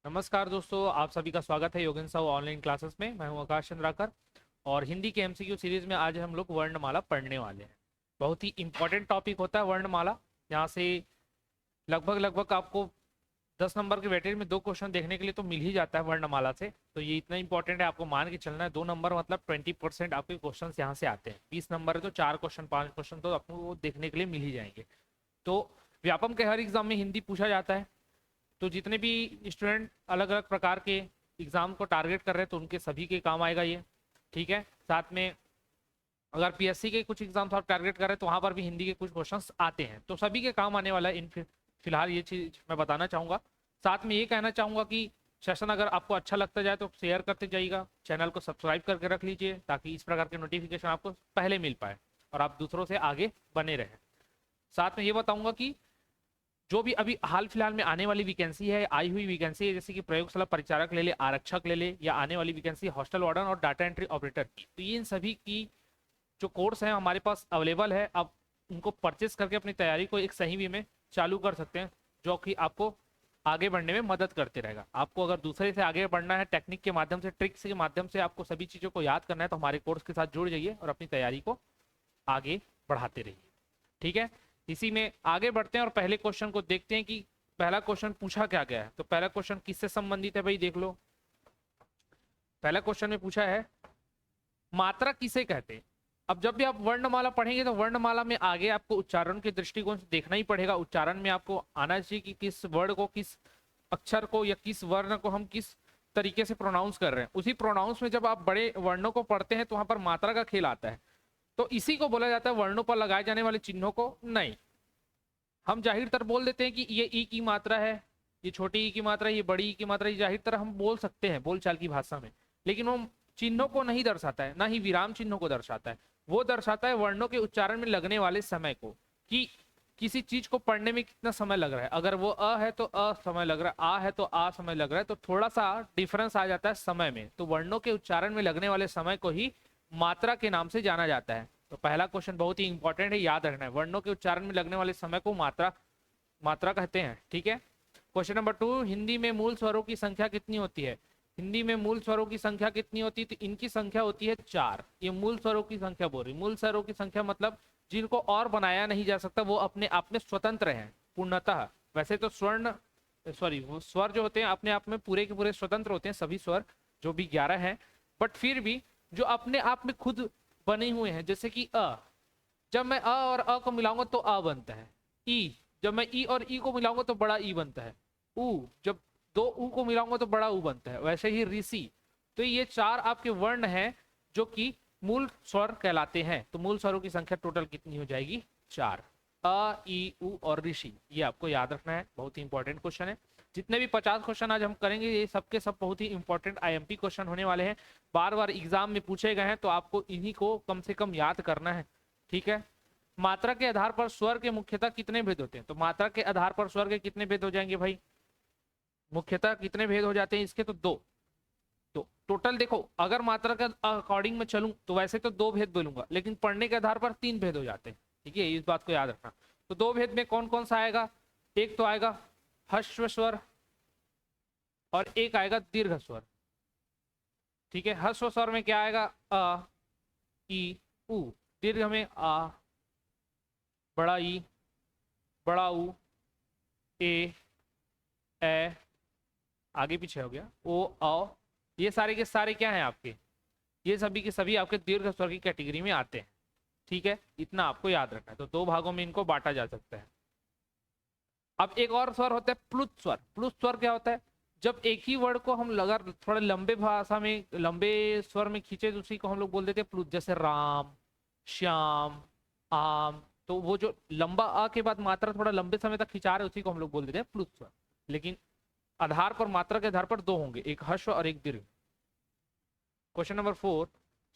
नमस्कार दोस्तों, आप सभी का स्वागत है योगेन साहू ऑनलाइन क्लासेस में। मैं हूं आकाश चंद्राकर और हिंदी के एमसीक्यू सीरीज में आज हम लोग वर्णमाला पढ़ने वाले हैं। बहुत ही इंपॉर्टेंट टॉपिक होता है वर्णमाला। यहाँ से लगभग लगभग आपको 10 नंबर के वेटेज में 2 क्वेश्चन देखने के लिए तो मिल ही जाता है वर्णमाला से। तो ये इतना इंपॉर्टेंट है, आपको मान के चलना है। 2 नंबर मतलब 20% आपके क्वेश्चन यहाँ से आते हैं। 20 नंबर है तो 4 क्वेश्चन 5 क्वेश्चन तो आपको वो देखने के लिए मिल ही जाएंगे। तो व्यापम के हर एग्जाम में हिंदी पूछा जाता है। तो जितने भी स्टूडेंट अलग अलग प्रकार के एग्जाम को टारगेट कर रहे हैं तो उनके सभी के काम आएगा ये। ठीक है, साथ में अगर पीएससी के कुछ एग्जाम्स आप टारगेट कर रहे हैं तो वहां पर भी हिंदी के कुछ क्वेश्चंस आते हैं, तो सभी के काम आने वाला है। फिलहाल ये चीज मैं बताना चाहूंगा। साथ में ये कहना चाहूंगा कि सेशन अगर आपको अच्छा लगता जाए तो शेयर करते जाइएगा, चैनल को सब्सक्राइब करके रख लीजिए ताकि इस प्रकार के नोटिफिकेशन आपको पहले मिल पाए और आप दूसरों से आगे बने रहें। साथ में ये बताऊंगा कि जो भी अभी हाल फिलहाल में आने वाली वैकेंसी है, आई हुई वैकेंसी है, जैसे कि प्रयोगशाला परिचारक ले ले, आरक्षक ले ले, या आने वाली वैकेंसी हॉस्टल वार्डन और डाटा एंट्री ऑपरेटर की, तो ये इन सभी की जो कोर्स है हमारे पास अवेलेबल है। आप उनको परचेस करके अपनी तैयारी को एक सही वे में चालू कर सकते हैं, जो कि आपको आगे बढ़ने में मदद करते रहेगा। आपको अगर दूसरे से आगे बढ़ना है, टेक्निक के माध्यम से, ट्रिक्स के माध्यम से आपको सभी चीज़ों को याद करना है, तो हमारे कोर्स के साथ जुड़ जाइए और अपनी तैयारी को आगे बढ़ाते रहिए। ठीक है, इसी में आगे बढ़ते हैं और पहले क्वेश्चन को देखते हैं कि पहला क्वेश्चन पूछा क्या गया है। तो पहला क्वेश्चन किससे संबंधित है भाई, देख लो। पहला क्वेश्चन में पूछा है मात्रा किसे कहते हैं। अब जब भी आप वर्णमाला पढ़ेंगे तो वर्णमाला में आगे आपको उच्चारण के दृष्टिकोण से देखना ही पड़ेगा। उच्चारण में आपको आना चाहिए कि किस वर्ड को, किस अक्षर को या किस वर्ण को हम किस तरीके से प्रोनाउंस कर रहे हैं। उसी प्रोनाउंस में जब आप बड़े वर्णों को पढ़ते हैं तो वहां पर मात्रा का खेल आता है। तो इसी को बोला जाता है वर्णों पर लगाए जाने वाले चिन्हों को नहीं। हम जाहिर तर बोल देते हैं कि ये ई की मात्रा है, ये छोटी ई की मात्रा है, ये बड़ी ई की मात्रा है, ये जाहिर तर हम बोल सकते हैं बोलचाल की भाषा में, लेकिन वो चिन्हों को नहीं दर्शाता है, ना ही विराम चिन्हों को दर्शाता है। वो दर्शाता है वर्णों के उच्चारण में लगने वाले समय को, कि किसी चीज को पढ़ने में कितना समय लग रहा है। अगर वो अ है तो अ समय लग रहा है, आ है तो आ समय लग रहा है, तो थोड़ा सा डिफरेंस आ जाता है समय में। तो वर्णों के उच्चारण में लगने वाले समय को ही मात्रा के नाम से जाना जाता है। तो पहला क्वेश्चन बहुत ही इंपॉर्टेंट है, याद रखना है। वर्णों के उच्चारण में लगने वाले समय को मात्रा मात्रा कहते हैं। ठीक है, क्वेश्चन नंबर 2, हिंदी में मूल स्वरों की संख्या कितनी होती है। हिंदी में मूल स्वरों की संख्या कितनी होती है, तो इनकी संख्या होती है 4। ये मूल स्वरों की संख्या बोल रही। मूल स्वरों की संख्या मतलब जिनको और बनाया नहीं जा सकता, वो अपने आप में स्वतंत्र हैं पूर्णतः। वैसे तो वो स्वर जो होते हैं अपने आप में पूरे के पूरे स्वतंत्र होते हैं, सभी स्वर जो भी 11 हैं, बट फिर भी जो अपने आप में खुद बने हुए हैं, जैसे कि अ, जब मैं अ और अ को मिलाऊंगा तो अ बनता है। ई, जब मैं ई और ई को मिलाऊंगा तो बड़ा ई बनता है। ऊ, जब दो ऊ को मिलाऊंगा तो बड़ा ऊ बनता है। वैसे ही ऋषि। तो ये 4 आपके वर्ण हैं जो कि मूल स्वर कहलाते हैं। तो मूल स्वरों की संख्या टोटल कितनी हो जाएगी, 4। अ, ई, उ और ऋषि, ये आपको याद रखना है। बहुत ही इंपॉर्टेंट क्वेश्चन है। जितने भी 50 क्वेश्चन आज हम करेंगे ये सबके सब बहुत ही इंपॉर्टेंट आईएमपी क्वेश्चन होने वाले हैं। बार बार एग्जाम में पूछे गए हैं, तो आपको इन्हीं को कम से कम याद करना है। ठीक है, मात्रा के आधार पर स्वर के मुख्यतः कितने भेद होते हैं। तो मात्रा के आधार पर स्वर के कितने भेद हो जाएंगे भाई, मुख्यतः कितने भेद हो जाते हैं इसके, तो 2। तो टोटल देखो, अगर मात्रा के अकॉर्डिंग में चलूं तो वैसे तो 2 भेद बोलूंगा, लेकिन पढ़ने के आधार पर 3 भेद हो जाते हैं। ठीक है, इस बात को याद रखना। तो 2 भेद में कौन कौन सा आएगा, एक तो आएगा ह्रस्व स्वर और एक आएगा दीर्घ स्वर। ठीक है, ह्रस्व स्वर में क्या आएगा, अ, ई, उ। दीर्घ में आ, बड़ा ई, बड़ा ऊ, ए, ए, आगे पीछे हो गया, ओ, औ। ये सारे के सारे क्या हैं आपके, ये सभी के सभी आपके दीर्घ स्वर की कैटेगरी में आते हैं। ठीक है, इतना आपको याद रखना है। तो 2 भागों में इनको बांटा जा सकता है। अब एक और स्वर होता है प्लुत स्वर। प्लुत स्वर क्या होता है, जब एक ही वर्ड को हम लगा थोड़ा लंबे भाषा में, लंबे स्वर में खींचे तो उसी को हम लोग बोल देते हैं प्लुत। जैसे राम, श्याम, आम। तो वो जो लंबा आ के बाद मात्रा थोड़ा लंबे समय तक खिंचा रहे उसी को हम लोग बोल देते हैं प्लुत स्वर। लेकिन आधार पर, मात्रा के आधार पर 2 होंगे, एक ह्रस्व और एक दीर्घ। क्वेश्चन नंबर 4,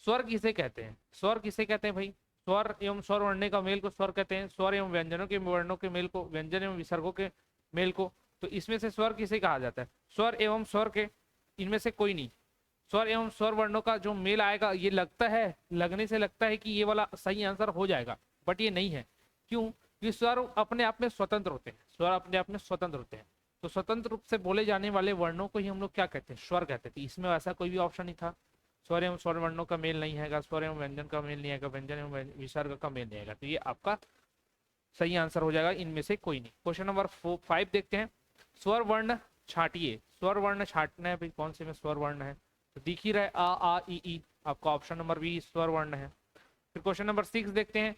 स्वर किसे कहते हैं। स्वर किसे कहते हैं भाई, स्वर एवं स्वर वर्णने का मेल को स्वर कहते हैं। स्वर एवं व्यंजनों के वर्णों के मेल को, व्यंजन एवं विसर्गों के मेल को। तो इसमें से स्वर किसे कहा जाता है, स्वर एवं स्वर के, इनमें से कोई नहीं। स्वर एवं स्वर वर्णों का जो मेल आएगा, ये लगता है, लगने से लगता है कि ये वाला सही आंसर हो जाएगा, बट ये नहीं है। क्यों, कि स्वर अपने आप में स्वतंत्र होते हैं। स्वर अपने आप में स्वतंत्र होते हैं। तो स्वतंत्र रूप से बोले जाने वाले वर्णों को ही हम लोग क्या कहते हैं, स्वर कहते थे। इसमें ऐसा कोई भी ऑप्शन नहीं था, स्वर एवं स्वर वर्णों का मेल नहीं है, स्वर एवं व्यंजन का मेल नहीं है, व्यंजन एवं विसर्ग का मेल नहीं है। तो ये आपका सही आंसर हो जाएगा, इनमें से कोई नहीं। क्वेश्चन नंबर 5 देखते हैं। स्वर वर्ण छाटिए। स्वर वर्ण छाटना है भाई, कौन से में स्वर वर्ण है, तो दिख ही रहा है आ ई। आपका ऑप्शन नंबर बी स्वर वर्ण है। फिर क्वेश्चन नंबर 6 देखते हैं।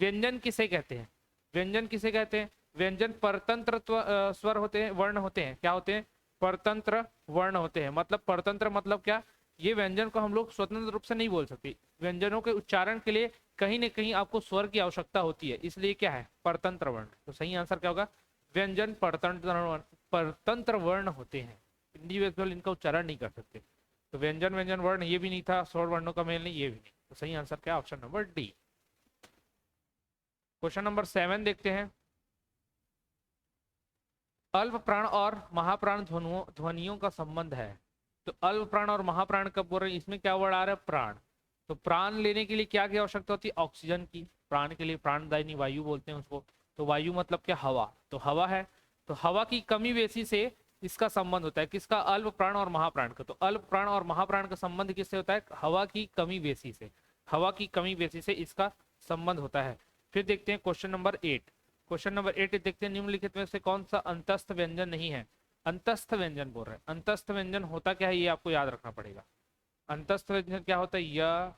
व्यंजन किसे कहते हैं, व्यंजन किसे कहते हैं। व्यंजन परतंत्र स्वर होते हैं, वर्ण होते हैं, क्या होते हैं, परतंत्र वर्ण होते हैं। मतलब परतंत्र मतलब क्या, ये व्यंजन को हम लोग स्वतंत्र रूप से नहीं बोल सकते। व्यंजनों के उच्चारण के लिए कहीं ना कहीं आपको स्वर की आवश्यकता होती है, इसलिए क्या है, परतंत्र वर्ण। तो सही आंसर क्या होगा, व्यंजन परतंत्र वर्ण होते हैं, इंडिविजुअल इनका उच्चारण नहीं कर सकते। तो व्यंजन व्यंजन वर्ण ये भी नहीं था, स्वर वर्णों का मेल नहीं, ये भी नहीं। तो सही आंसर क्या, option number D. Question number 7 देखते हैं। अल्प प्राण और महाप्राण ध्वनियों का संबंध है। तो अल्प प्राण और महाप्राण कब बोल रहे हैं, इसमें क्या वर्ड आ रहा है, प्राण। तो प्राण लेने के लिए क्या की आवश्यकता होती है, ऑक्सीजन की। प्राण के लिए प्राणदायिनी वायु बोलते हैं उसको। तो वायु मतलब क्या, हवा। तो हवा है, तो हवा की कमी बेसी से इसका संबंध होता है, किसका, अल्प प्राण और महाप्राण का। तो अल्प प्राण और महाप्राण का संबंध किससे होता है, हवा की कमी बेसी से। हवा की कमी बेसी से इसका संबंध होता है। फिर देखते हैं क्वेश्चन नंबर 8। क्वेश्चन नंबर 8 देखते हैं। निम्नलिखित में से कौन सा अंतस्थ व्यंजन नहीं है। अंतस्थ व्यंजन बोल रहे हैं। अंतस्थ व्यंजन होता क्या है, ये आपको याद रखना पड़ेगा। अंतस्थ व्यंजन क्या होता है, य,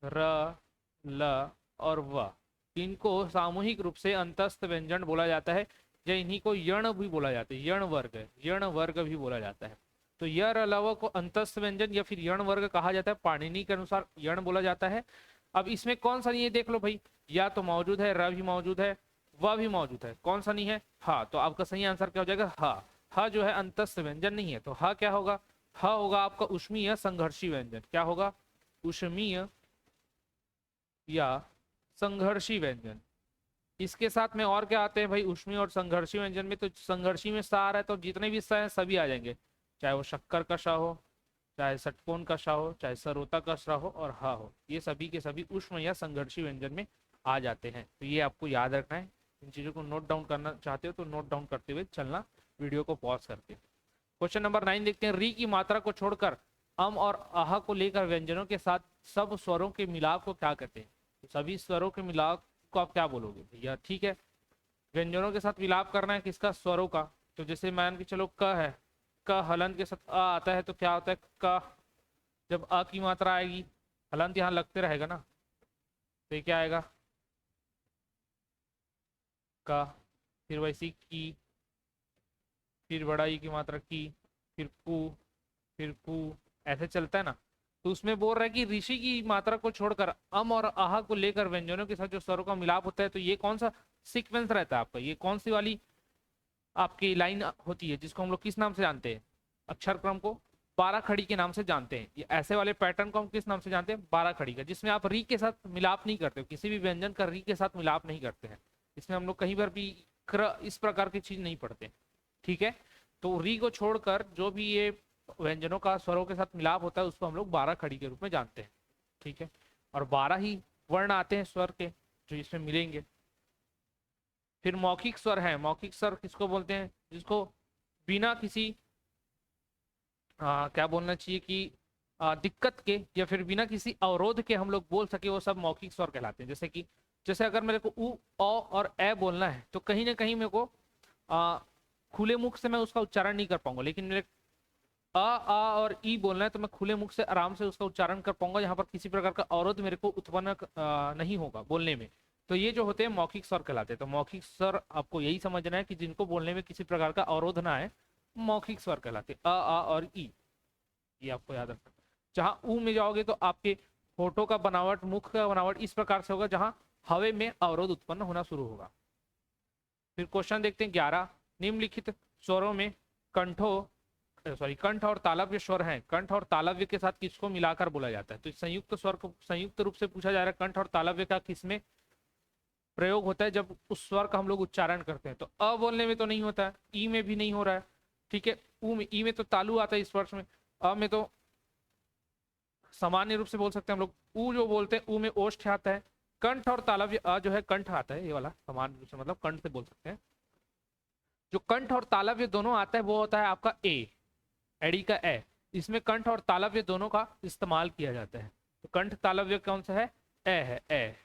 र, ल और व, इनको सामूहिक रूप से अंतस्थ व्यंजन बोला जाता है, या इन्हीं को यण भी बोला जाता है, यण वर्ग भी बोला जाता है। तो य, र, ल, व को अंतस्थ व्यंजन या फिर यण वर्ग कहा जाता है, पाणिनि के अनुसार यण बोला जाता है। अब इसमें कौन सा नहीं है देख लो भाई, या तो मौजूद है, र भी मौजूद है, वह भी मौजूद है, कौन सा नहीं है, हा। तो आपका सही आंसर क्या हो जाएगा, हा। हा जो है अंतस्थ व्यंजन नहीं है, तो हा क्या होगा, हा होगा आपका उष्मीय संघर्षी व्यंजन। क्या होगा, उष्मीय या संघर्षी व्यंजन। इसके साथ में और क्या आते हैं भाई, उष्मीय और संघर्षी व्यंजन में, तो संघर्षी में सा आ रहा है, तो जितने भी सा है सभी आ जाएंगे, चाहे वो शक्कर का सा हो, चाहे षटकोण का सा हो, चाहे सरोता का सा हो और हा हो, ये सभी के सभी उष्म या संघर्षी व्यंजन में आ जाते हैं। तो ये आपको याद रखना है। इन चीजों को नोट डाउन करना चाहते हो तो नोट डाउन करते हुए चलना, वीडियो को पॉज करके। क्वेश्चन नंबर 9 देखते हैं। री की मात्रा को छोड़कर अम और आह को लेकर व्यंजनों के साथ सब स्वरों के मिलाप को क्या कहते हैं। तो सभी स्वरों के मिलाप को आप क्या बोलोगे भैया, ठीक है, व्यंजनों के साथ मिलाप करना है किसका, स्वरों का। तो जैसे मान के चलो क है, क हलंत के साथ आ आता है, तो क्या होता है, क जब अ की मात्रा आएगी, हलंत यहाँ लगते रहेगा ना, तो ये क्या आएगा, का। फिर वैसी की, फिर बड़ा ई की मात्रा की, फिर कु, फिर कु, ऐसे चलता है ना। तो उसमें बोल रहा है कि ऋषि की मात्रा को छोड़कर अम और आह को लेकर व्यंजनों के साथ जो स्वरों का मिलाप होता है, तो ये कौन सा सीक्वेंस रहता है आपका, ये कौन सी वाली आपकी लाइन होती है, जिसको हम लोग किस नाम से जानते हैं, अक्षर क्रम को 12 खड़ी के नाम से जानते हैं। ये ऐसे वाले पैटर्न को हम किस नाम से जानते हैं, 12 खड़ी का, जिसमें आप री के साथ मिलाप नहीं करते हो, किसी भी व्यंजन का री के साथ मिलाप नहीं करते हैं। इसमें हम लोग कहीं पर भी इस प्रकार की चीज नहीं पढ़ते, ठीक है। तो री को छोड़कर जो भी ये व्यंजनों का स्वरों के साथ मिलाप होता है, उसको हम लोग 12 खड़ी के रूप में जानते हैं, ठीक है। और 12 ही वर्ण आते हैं स्वर के जो इसमें मिलेंगे। फिर मौखिक स्वर है। मौखिक स्वर किसको बोलते हैं, जिसको बिना किसी क्या बोलना चाहिए कि दिक्कत के या फिर बिना किसी अवरोध के हम लोग बोल सके, वो सब मौखिक स्वर कहलाते हैं। जैसे कि जैसे अगर मेरे को उ, औ और ए बोलना है, तो कहीं ना कहीं मेरे को खुले मुख से मैं उसका उच्चारण नहीं कर पाऊंगा, लेकिन मेरे आ और ई बोलना है तो मैं खुले मुख से आराम से उसका उच्चारण कर पाऊंगा, यहाँ पर किसी प्रकार का अवरोध मेरे को उत्पन्न नहीं होगा बोलने में। तो ये जो होते हैं मौखिक स्वर कहलाते हैं। तो मौखिक स्वर आपको यही समझना है कि जिनको बोलने में किसी प्रकार का अवरोध ना आए, मौखिक स्वर कहलाते हैं, आ और ई, ये आपको याद रखना। जहां ऊ में जाओगे तो आपके होठों का बनावट, मुख का बनावट इस प्रकार से होगा जहां हवे में अवरोध उत्पन्न होना शुरू होगा। फिर क्वेश्चन देखते हैं 11। निम्नलिखित स्वरों में कंठ और तालव्य स्वर हैं। कंठ और तालव्य के साथ किसको मिलाकर बोला जाता है। तो संयुक्त स्वर को संयुक्त रूप से पूछा जा रहा है, कंठ और तालव्य का किसमें प्रयोग होता है, जब उस स्वर का हम लोग उच्चारण करते हैं। तो अ बोलने में तो नहीं होता है, ई में भी नहीं हो रहा है, ठीक है। ऊ में, ई में तो तालु आता है इस वर्ष में, अ में तो सामान्य रूप से बोल सकते हैं हम लोग। ऊ जो बोलते हैं, ऊ में ओष्ठ आता है। कंठ और तालव्य, अ जो है कंठ आता है, ये वाला सामान्य रूप से मतलब कंठ से बोल सकते हैं। जो कंठ और तालव्य दोनों आता है वो होता है आपका ए, एडी का ए। इसमें कंठ और तालव्य दोनों का इस्तेमाल किया जाता है। तो कंठ तालव्य कौन सा है? ए है, ए।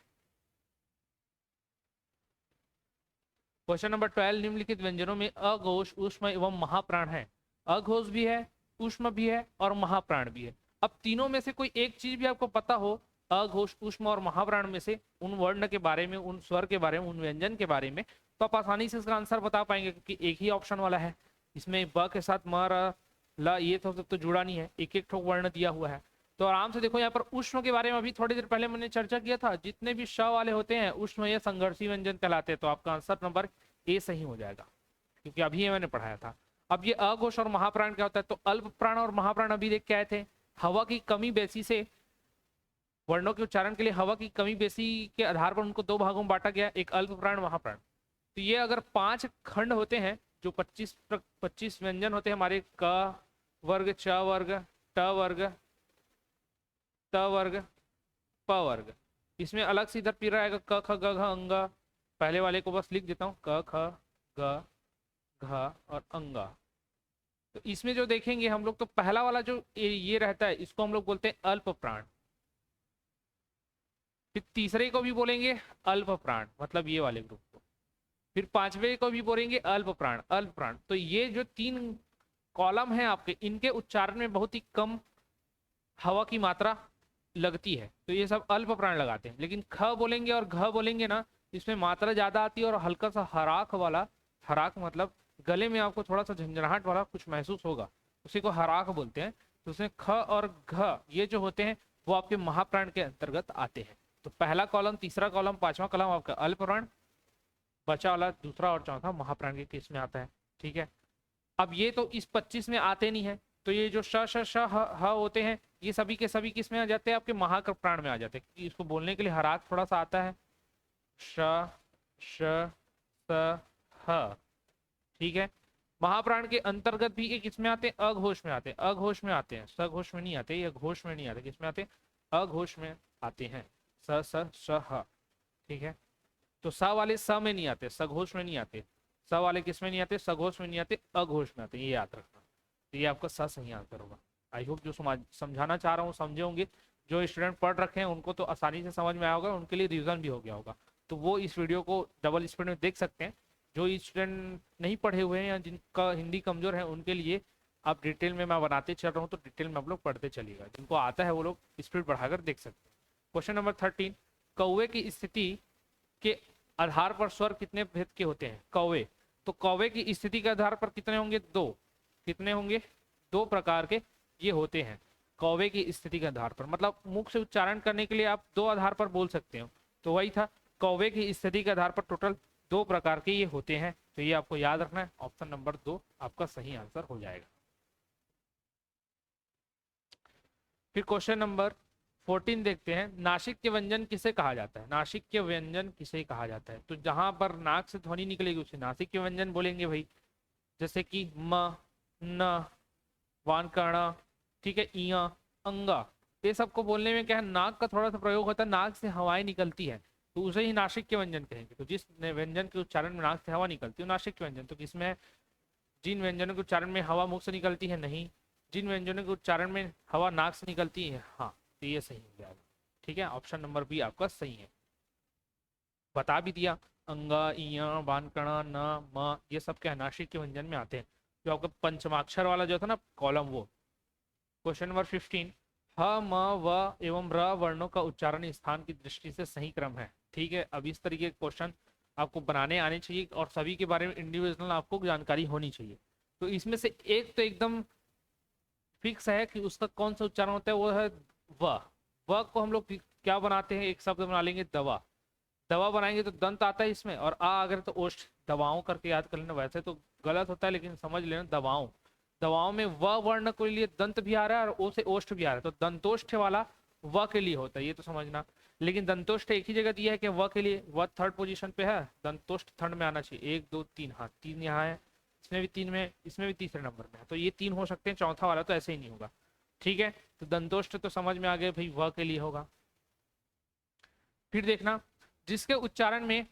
क्वेश्चन नंबर 12, निम्नलिखित व्यंजनों में अघोष, ऊष्म एवं महाप्राण है। अघोष भी है, ऊष्म भी है और महाप्राण भी है। अब तीनों में से कोई एक चीज भी आपको पता हो, अघोष, ऊष्म और महाप्राण में से, उन वर्ण के बारे में, उन स्वर के बारे में, उन व्यंजन के बारे में, तो आप आसानी से इसका आंसर बता पाएंगे, क्योंकि एक ही ऑप्शन वाला है। इसमें ब के साथ म, र, ल, ये तो जुड़ा नहीं है, एक एक ठोक वर्ण दिया हुआ है। तो आराम से देखो, यहाँ पर ऊष्म के बारे में अभी थोड़ी देर पहले मैंने चर्चा किया था, जितने भी श वाले होते हैं ऊष्म या संघर्षी व्यंजन कहलाते हैं। तो आपका आंसर नंबर ए सही हो जाएगा, क्योंकि अभी ये मैंने पढ़ाया था। अब ये अघोष और महाप्राण क्या होता है? तो अल्प प्राण और महाप्राण अभी देख के आए थे। हवा की कमी बेसी से वर्णों के उच्चारण के लिए हवा की कमी बेसी के आधार पर उनको दो भागों में बांटा गया, एक अल्प प्राण, महाप्राण। तो ये अगर 5 खंड होते हैं, जो 25 व्यंजन होते हैं हमारे, क वर्ग, च वर्ग, ट वर्ग, त वर्ग, प वर्ग। इसमें अलग से इधर पी रहेगा क ख ग घ अंग। पहले वाले को बस लिख देता हूँ, क ख ग घ और अंगा। तो इसमें जो देखेंगे हम लोग, तो पहला वाला जो ये रहता है, इसको हम लोग बोलते हैं अल्प प्राण। फिर तीसरे को भी बोलेंगे अल्प प्राण, मतलब ये वाले ग्रुप को। फिर पांचवे को भी बोलेंगे अल्प प्राण, अल्प प्राण। तो ये जो 3 कॉलम है आपके, इनके उच्चारण में बहुत ही कम हवा की मात्रा लगती है, तो ये सब अल्प प्राण लगाते हैं। लेकिन ख बोलेंगे और घ बोलेंगे ना, इसमें मात्रा ज्यादा आती है और हल्का सा हराक वाला, हराक मतलब गले में आपको थोड़ा सा झंझनाहट वाला कुछ महसूस होगा, उसी को हराक बोलते हैं। तो उसमें ख और घ ये जो होते हैं वो आपके महाप्राण के अंतर्गत आते हैं। तो पहला कॉलम, तीसरा कॉलम, पांचवा कॉलम आपका अल्प प्राण, बचा वाला दूसरा और चौथा महाप्राण के केस में आता है। ठीक है, अब ये तो इस 25 में आते नहीं है, तो ये जो श श श ह ह होते हैं, ये सभी के सभी किस में आ जाते हैं? आपके महाप्राण में आ जाते हैं, क्योंकि इसको बोलने के लिए हराक थोड़ा सा आता है। श श स ह। ठीक है, महाप्राण के अंतर्गत भी एक इसमें आते हैं, अघोष में आते हैं, अघोष में आते हैं, सघोष में नहीं आते, ये घोष में नहीं आते, किसमें आते हैं? अघोष में आते हैं, स स श ह। ठीक है, तो स वाले स में नहीं आते, सघोष में नहीं आते। स वाले किस में नहीं आते? सघोष में नहीं आते, अघोष में आते, ये याद रखना। तो ये आपका स सही आंसर होगा। आई होप जो समझाना चाह रहा हूँ समझे होंगे। जो स्टूडेंट पढ़ रखे हैं उनको तो आसानी से समझ में आया होगा, उनके लिए रिवीजन भी हो गया होगा, तो वो इस वीडियो को डबल स्पीड में देख सकते हैं। जो स्टूडेंट नहीं पढ़े हुए हैं या जिनका हिंदी कमजोर है, उनके लिए आप डिटेल में मैं बनाते चल रहा हूँ, तो डिटेल में आप लोग पढ़ते चलिएगा। जिनको आता है वो लोग स्पीड बढ़ाकर देख सकते हैं। क्वेश्चन नंबर 13, कौवे की स्थिति के आधार पर स्वर कितने भेद के होते हैं? कौवे, तो कौवे की स्थिति के आधार पर कितने होंगे? 2। कितने होंगे? 2 प्रकार के ये होते हैं कौवे की स्थिति के आधार पर, मतलब मुख से उच्चारण करने के लिए आप 2 आधार पर बोल सकते हो। तो वही था, कौवे की स्थिति के आधार पर टोटल 2 प्रकार के ये होते हैं। तो ये आपको याद रखना है, ऑप्शन नंबर 2 आपका सही आंसर हो जाएगा। फिर क्वेश्चन नंबर 14 देखते हैं, नासिक के व्यंजन किसे कहा जाता है? नासिक के व्यंजन किसे कहा जाता है? तो जहां पर नाक से ध्वनि निकलेगी उसे नासिक के व्यंजन बोलेंगे भाई। जैसे कि म, न, वान कर्ण, ठीक है, इया, अंगा, ये सबको बोलने में क्या है, नाक का थोड़ा सा प्रयोग होता है, नाक से हवाएं निकलती है, तो उसे ही नासिक के व्यंजन कहेंगे। तो जिस व्यंजन के उच्चारण में नाक से हवा निकलती है नासिक के व्यंजन। तो किसमें है? जिन व्यंजनों के उच्चारण में हवा मुख से निकलती है, नहीं। जिन व्यंजनों के उच्चारण में हवा नाक से निकलती है, हाँ, तो ये सही हो जाएगा। ठीक है, ऑप्शन नंबर बी आपका सही है। बता भी दिया, अंगा, इया, बानकणा, न, म, ये सब क्या है? नासिक के व्यंजन में आते हैं। जो आपका पंचमाक्षर वाला जो था ना कॉलम, वो। क्वेश्चन नंबर 15, ह, म, व एवं र वर्णों का उच्चारण स्थान की दृष्टि से सही क्रम है। ठीक है, अब इस तरीके के क्वेश्चन आपको बनाने आने चाहिए और सभी के बारे में इंडिविजुअल आपको जानकारी होनी चाहिए। तो इसमें से एक तो एकदम फिक्स है कि उसका कौन सा उच्चारण होता है, वो है व। व को हम लोग क्या बनाते हैं? एक शब्द बना लेंगे, दवा। दवा बनाएंगे तो दंत आता है इसमें, और आ अगर तो ओष्ठ, दवाओं करके याद कर लेना। वैसे तो गलत होता है लेकिन समझ लेना, दवाओं। दवाओं में व वर्ण के लिए दंत भी आ रहा है और ओ से ओष्ठ भी आ रहा है, तो दंतोष्ठ वाला व के लिए होता है, ये तो समझना। लेकिन दंतोष्ठ एक ही जगह दिया है कि व के लिए, व 3rd पोजीशन पे है, दंतोष्ठ 3rd में आना चाहिए। 1 2 3, हाँ 3 यहाँ है, इसमें भी 3 में, इसमें भी तीसरे नंबर में है, तो ये 3 हो सकते हैं, चौथा वाला तो ऐसे ही नहीं होगा। ठीक है, तो दंतोष्ठ तो समझ में आ गए भाई, व के लिए होगा। फिर देखना, जिसके उच्चारण में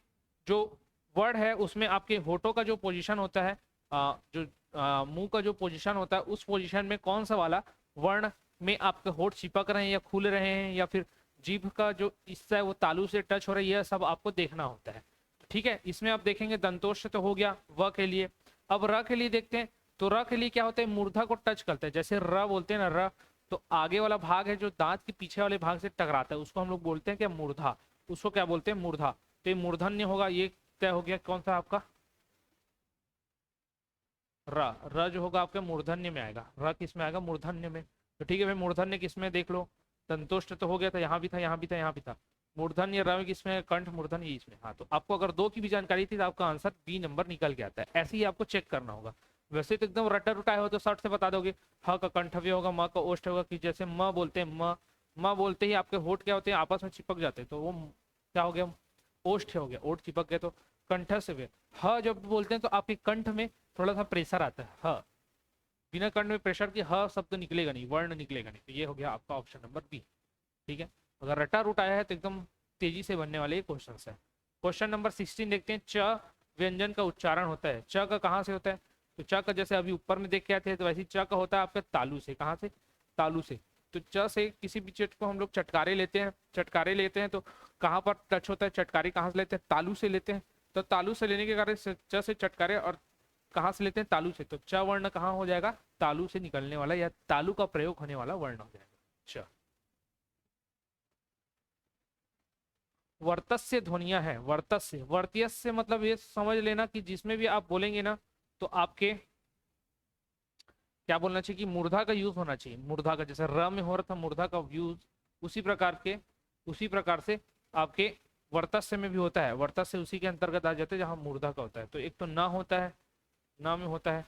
जो वर्ड है उसमें आपके होठों का जो पोजीशन होता है, जो मुंह का जो पोजीशन होता है, उस पोजीशन में कौन सा वाला वर्ण में आपके होठ चिपक रहे हैं या खुल रहे हैं, या फिर जीभ का जो हिस्सा है वो तालु से टच हो रहा है, यह सब आपको देखना होता है। ठीक है, इसमें आप देखेंगे दंतोष्ठ तो हो गया व के लिए। अब र के लिए देखते हैं, तो र के लिए क्या होता है, मूर्धा को टच करता है। जैसे र बोलते हैं ना, र तो आगे वाला भाग है जो दांत के पीछे वाले भाग से टकराता है, उसको हम लोग बोलते हैं क्या, मूर्धा। उसको क्या बोलते हैं, मूर्धा। तो ये मूर्धन्य होगा, ये तय हो गया कौन सा आपका, र जो होगा आपके मूर्धन्य में आएगा। र किस में आएगा, मूर्धन्य में। तो ठीक है भाई, मूर्धन्य किस में देख लो, संतुष्ट तो हो गया था, यहाँ भी था, यहाँ भी था, यहाँ भी था। मूर्धन्य र किसमें, कंठ मूर्धन्य इसमें। हाँ, तो आपको अगर दो की भी जानकारी थी तो आपका आंसर बी नंबर निकल के आता है। ऐसे ही आपको चेक करना होगा। वैसे तो एकदम रटा रुटाए हो तो शर्ट से बता दोगे। ह का कंठव्य होगा, म का ओष्ठ होगा, कि जैसे म बोलते हैं, म बोलते ही आपके होठ क्या होते हैं, आपस में चिपक जाते हैं, तो वो क्या हो गया, ओष्ठ हो गया, ओठ चिपक गया तो कंठ से हुए। ह जब बोलते हैं तो आपके कंठ में थोड़ा सा प्रेशर आता है। ह बिना कंठ में प्रेशर की ह शब्द निकलेगा नहीं, वर्ण निकलेगा नहीं। तो ये हो गया आपका ऑप्शन नंबर बी। ठीक है, अगर रटा रूट आया है तो एकदम तेजी से बनने वाले ये क्वेश्चन है। क्वेश्चन नंबर 16 देखते हैं। च व्यंजन का उच्चारण होता है, च का कहाँ से होता है, तो च का जैसे अभी ऊपर में देख के आए थे, तो वैसे च का होता है आपका तालू से। कहाँ से, तालू से। तो च से किसी भी चीज को हम लोग चटकारे लेते हैं, चटकारे लेते हैं तो कहाँ पर टच होता है, चटकारी कहाँ से लेते हैं, तालू से लेते हैं। तो तालू से लेने के कारण च से चटकारे, और कहाँ से लेते हैं, तालू से। तो च वर्ण कहाँ हो जाएगा, तालू से निकलने वाला या तालू का प्रयोग होने वाला वर्ण हो जाएगा च। वर्तस्य ध्वनिया है, वर्तस्य, वर्त्यस्य मतलब ये समझ लेना कि जिसमें भी आप बोलेंगे ना, तो आपके क्या बोलना चाहिए कि मूर्धा का यूज होना चाहिए। मूर्धा का, जैसे र में हो रहा था मूर्धा का यूज, उसी प्रकार से आपके वर्तस्य में भी होता है। वर्तस्य उसी के अंतर्गत आ जाते हैं जहां मूर्धा का होता है। तो एक तो ना होता है, ना में होता है,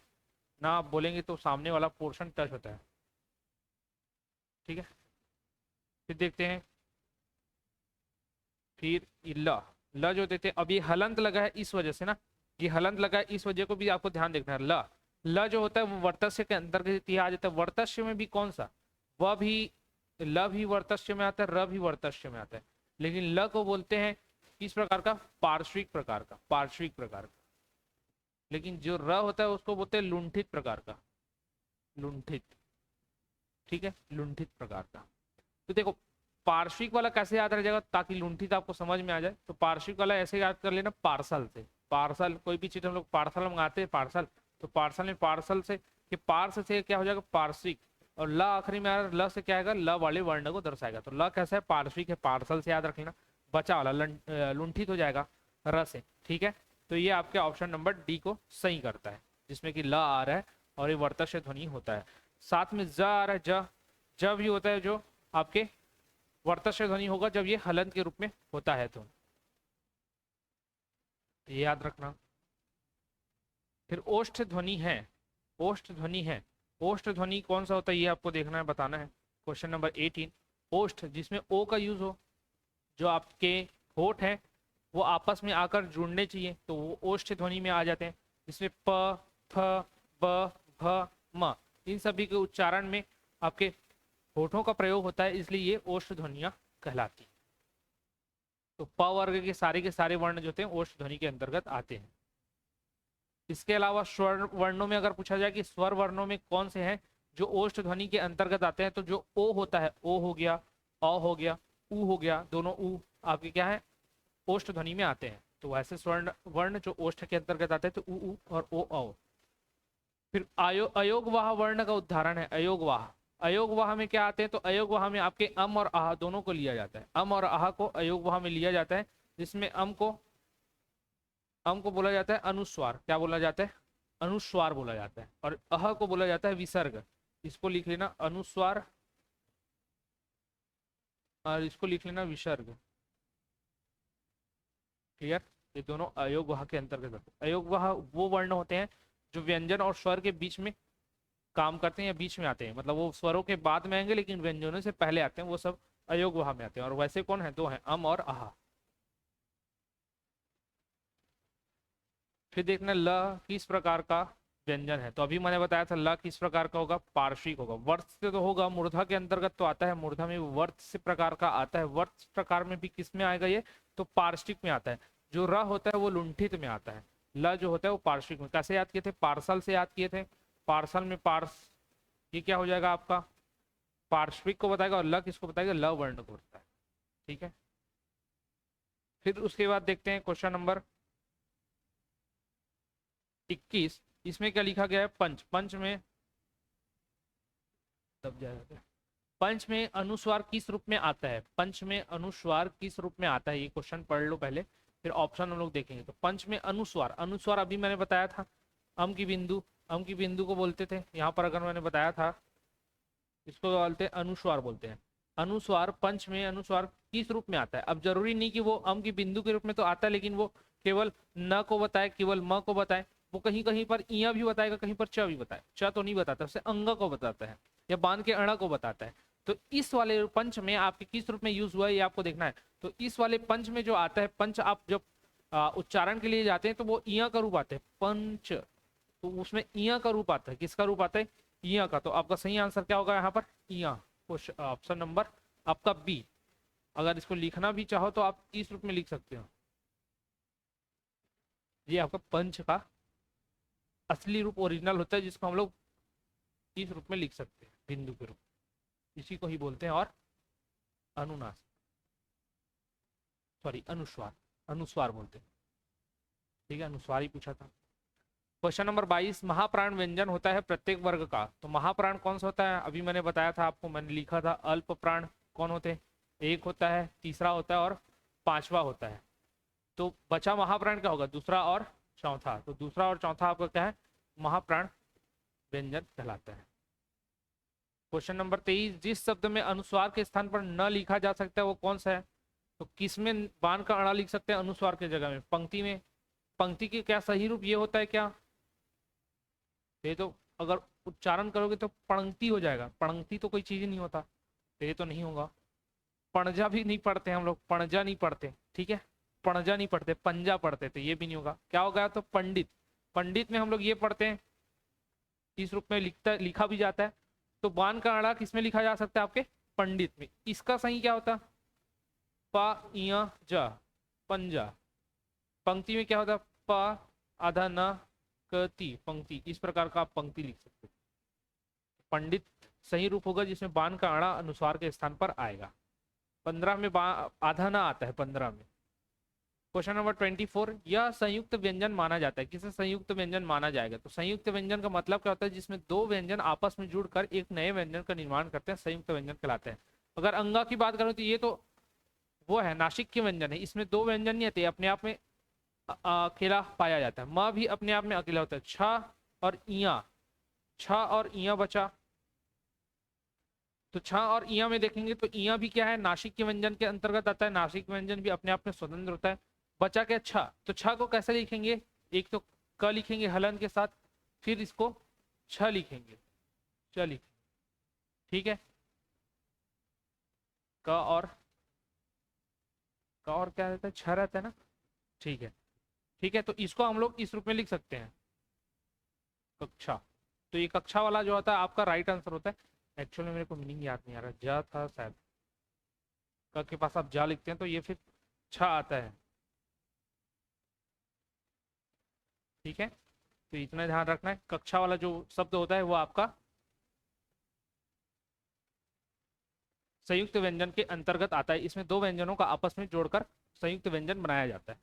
ना आप बोलेंगे तो सामने वाला पोर्शन टच होता है। ठीक है, फिर देखते हैं, फिर ल, ल जो देते हैं, अब ये हलंत लगा है इस वजह से ना, ये हलंत लगा है इस वजह को भी आपको ध्यान देखना है। ल, ल जो होता है वो वर्तस्य के अंतर्गत आ जाता है। वर्तस्य में भी कौन सा, वह भी, ल भी वर्तस्य में आता है, र भी वर्तस्य में आता है। लेकिन ल को बोलते हैं किस प्रकार का, पार्श्विक प्रकार का, पार्श्विक प्रकार का। लेकिन जो र होता है उसको बोलते हैं लुंठित प्रकार का, लुंठित। ठीक है, लुंठित प्रकार का। तो देखो पार्श्विक वाला कैसे याद रह जाएगा ताकि लुंठित आपको समझ में आ जाए, तो पार्श्विक वाला ऐसे याद कर लेना, पार्सल से। पार्सल, कोई भी चीज हम लोग पार्सल मंगाते हैं, पार्सल, तो पार्सल में पार्सल से, कि पार्स से क्या हो जाएगा, पार्श्विक। और ल आखिरी में आ रहा है, ल से क्या आएगा, ल वाले वर्ण को दर्शाएगा। तो ल कैसा है, पार्श्विक है, पार्सल से याद रख लेना। बचा वाला लुंठित हो जाएगा र से। ठीक है, तो ये आपके ऑप्शन नंबर डी को सही करता है, जिसमें कि ल आ रहा है और ये वर्तस्य ध्वनि होता है। साथ में ज आ रहा है, ज भी होता है जो आपके वर्तस्य ध्वनि होगा जब ये हलंत के रूप में होता है। तो ये याद रखना। फिर ओष्ठ ध्वनि है, ओष्ठ ध्वनि है। ओष्ठ ध्वनि कौन सा होता है ये आपको देखना है, बताना है। क्वेश्चन नंबर 18, ओष्ठ जिसमें ओ का यूज हो, जो आपके होठ है वो आपस में आकर जुड़ने चाहिए, तो वो ओष्ठ ध्वनि में आ जाते हैं। जिसमें प, फ, ब, भ, म, इन सभी के उच्चारण में आपके होठों का प्रयोग होता है, इसलिए ये ओष्ठ ध्वनियां कहलाती हैं। तो प वर्ग के सारे वर्ण जो होते हैं ओष्ठ ध्वनि के अंतर्गत आते हैं। इसके अलावा स्वर वर्णों में अगर पूछा जाए कि स्वर वर्णों में कौन से हैं जो ओष्ठ ध्वनि के अंतर्गत आते हैं, तो जो ओ होता है, ओ हो गया, अ हो गया, उ हो गया, दोनों उ आपके क्या है, ओष्ठ ध्वनि में आते हैं। तो वैसे स्वर्ण वर्ण जो ओष्ठ के अंतर्गत आते हैं, तो उ और ओ औ। फिर अयोगवाह वर्ण का उदाहरण है, अयोगवाह। अयोगवाह में क्या आते हैं, तो अयोगवाह में आपके अम और आह दोनों को लिया जाता है। अम और आह को अयोगवाह में लिया जाता है, जिसमें अम को बोला जाता है अनुस्वार। क्या बोला जाता है, अनुस्वार बोला जाता है। और अह को बोला जाता है विसर्ग। इसको लिख लेना अनुस्वार, और इसको लिख लेना विसर्ग। क्लियर, ये दोनों अयोगवाह के अंतर्गत आते हैं। अयोगवाह वो वर्ण होते हैं जो व्यंजन और स्वर के बीच में काम करते हैं या बीच में आते हैं, मतलब वो स्वरों के बाद में आएंगे लेकिन व्यंजनों से पहले आते हैं, वो सब अयोगवाह में आते हैं। और वैसे कौन है, दो हैं, अम और आह। फिर देखना ल किस प्रकार का व्यंजन है, तो अभी मैंने बताया था ल किस प्रकार का होगा, पार्श्विक होगा। वर्त से तो होगा, मूर्धा के अंतर्गत तो आता है, मूर्धा में वर्त से प्रकार का आता है। वर्त प्रकार में भी किस में आएगा ये, तो पार्श्विक में आता है। जो र होता है वो लुंठित में आता है, ल जो होता है वो पार्श्विक में। कैसे याद किए थे? पार्सल से याद किए थे। पार्सल में पार्स, ये क्या हो जाएगा आपका? पार्श्विक को बताएगा, और ल किसको बताएगा? ल वर्ण को बताता है। ठीक है, फिर उसके बाद देखते हैं क्वेश्चन नंबर 21। इसमें क्या लिखा गया है? पंच। पंच में दब जाएगा। पंच में अनुस्वार किस रूप में आता है? पंच में अनुस्वार किस रूप में आता है? ये क्वेश्चन पढ़ लो पहले, फिर ऑप्शन हम लोग देखेंगे। तो पंच में अनुस्वार, अनुस्वार अभी मैंने बताया था, अम की बिंदु, अम की बिंदु को बोलते थे। यहाँ पर अगर मैंने बताया था, इसको बोलते हैं अनुस्वार बोलते हैं। अनुस्वार, पंच में अनुस्वार किस रूप में आता है? अब जरूरी नहीं कि वो अम की बिंदु के रूप में तो आता है, लेकिन वो केवल न को बताए, केवल म को बताए। वो कहीं कहीं पर इया भी बताएगा, कहीं पर च भी बताए। च तो नहीं बताता, उसे अंग को बताता है, या बांध के अण को बताता है। तो इस वाले पंच में आपके किस रूप में यूज हुआ है ये आपको देखना है। तो इस वाले पंच में जो आता है, पंच आप जब उच्चारण के लिए जाते हैं तो वो इया का रूप आता है, पंच। तो उसमें इया का रूप आता है। किसका रूप आता है? इया का। तो आपका सही आंसर क्या होगा यहाँ पर? इया। ऑप्शन नंबर आपका बी। अगर इसको लिखना भी चाहो तो आप इस रूप में लिख सकते हो। ये आपका पंच का असली रूप, ओरिजिनल होता है, जिसको हम लोग इस रूप में लिख सकते हैं, बिंदु के रूप। इसी को ही बोलते हैं और अनुनास, सॉरी अनुस्वार, अनुस्वार बोलते हैं। ठीक है, अनुस्वार ही पूछा था। क्वेश्चन नंबर 22, महाप्राण व्यंजन होता है प्रत्येक वर्ग का। तो महाप्राण कौन सा होता है? अभी मैंने बताया था आपको, मैंने लिखा था। अल्प प्राण कौन होते हैं? एक होता है, तीसरा होता है और पांचवा होता है। तो बचा महाप्राण क्या होगा? दूसरा और चौथा। तो दूसरा और चौथा आपका क्या है? महाप्राण व्यंजन कहलाता है। क्वेश्चन नंबर 23, जिस शब्द में अनुस्वार के स्थान पर न लिखा जा सकता है वो कौन सा है? तो किसमें बाण का अड़ा लिख सकते हैं अनुस्वार के जगह में? पंक्ति में। पंक्ति के क्या सही रूप ये होता है क्या? ये तो अगर उच्चारण करोगे तो पंक्ति हो जाएगा। पंक्ति तो कोई चीज ही नहीं होता, तो ये तो नहीं होगा। पणजा भी नहीं पढ़ते हम लोग, पणजा नहीं पढ़ते। ठीक है, पणजा नहीं पढ़ते, पंजा पढ़ते, तो ये भी नहीं होगा। क्या होगा? तो पंडित। पंडित में हम लोग ये पढ़ते हैं, इस रूप में लिखा भी जाता है। तो बाण का अड़ा किसमें लिखा जा सकता है? आपके पंडित में। इसका सही क्या होता? प इया जा, पंजा। पंक्ति में क्या होता? प आधा न कति, पंक्ति। इस प्रकार का आप पंक्ति लिख सकते हो। पंडित सही रूप होगा जिसमें बाण का अड़ा अनुस्वार के स्थान पर आएगा। 15 में आधा ना आता है, 15 में। क्वेश्चन नंबर 24, यह संयुक्त व्यंजन माना जाता है। किसे संयुक्त व्यंजन माना जाएगा? तो संयुक्त व्यंजन का मतलब क्या होता है? जिसमें दो व्यंजन आपस में जुड़कर एक नए व्यंजन का निर्माण करते हैं, संयुक्त व्यंजन कहलाते हैं। अगर अंगा की बात करूं तो ये तो वो है, नासिक के व्यंजन है। इसमें दो व्यंजन नहीं आते, अपने आप में अकेला पाया जाता है। म भी अपने आप में अकेला होता है। छ और इया, छ और इया बचा। तो छ और इया में देखेंगे तो इया भी क्या है? नासिक के व्यंजन के अंतर्गत आता है। नासिक व्यंजन भी अपने आप में स्वतंत्र होता है। बचा क्या? छ। तो छ को कैसे लिखेंगे? एक तो क लिखेंगे हलन के साथ, फिर इसको छ लिखेंगे, च लिखेंगे। ठीक है, क और क्या रहता है? छ रहता है ना। ठीक है, ठीक है। तो इसको हम लोग इस रूप में लिख सकते हैं, कक्षा। तो ये कक्षा वाला जो होता है आपका राइट आंसर होता है। एक्चुअली मेरे को मीनिंग याद नहीं आ रहा, जा था शायद। क के पास आप जा लिखते हैं तो ये फिर छ आता है। ठीक है, तो इतना ध्यान रखना है। कक्षा वाला जो शब्द होता है वो आपका संयुक्त व्यंजन के अंतर्गत आता है। इसमें दो व्यंजनों का आपस में जोड़कर संयुक्त व्यंजन बनाया जाता है।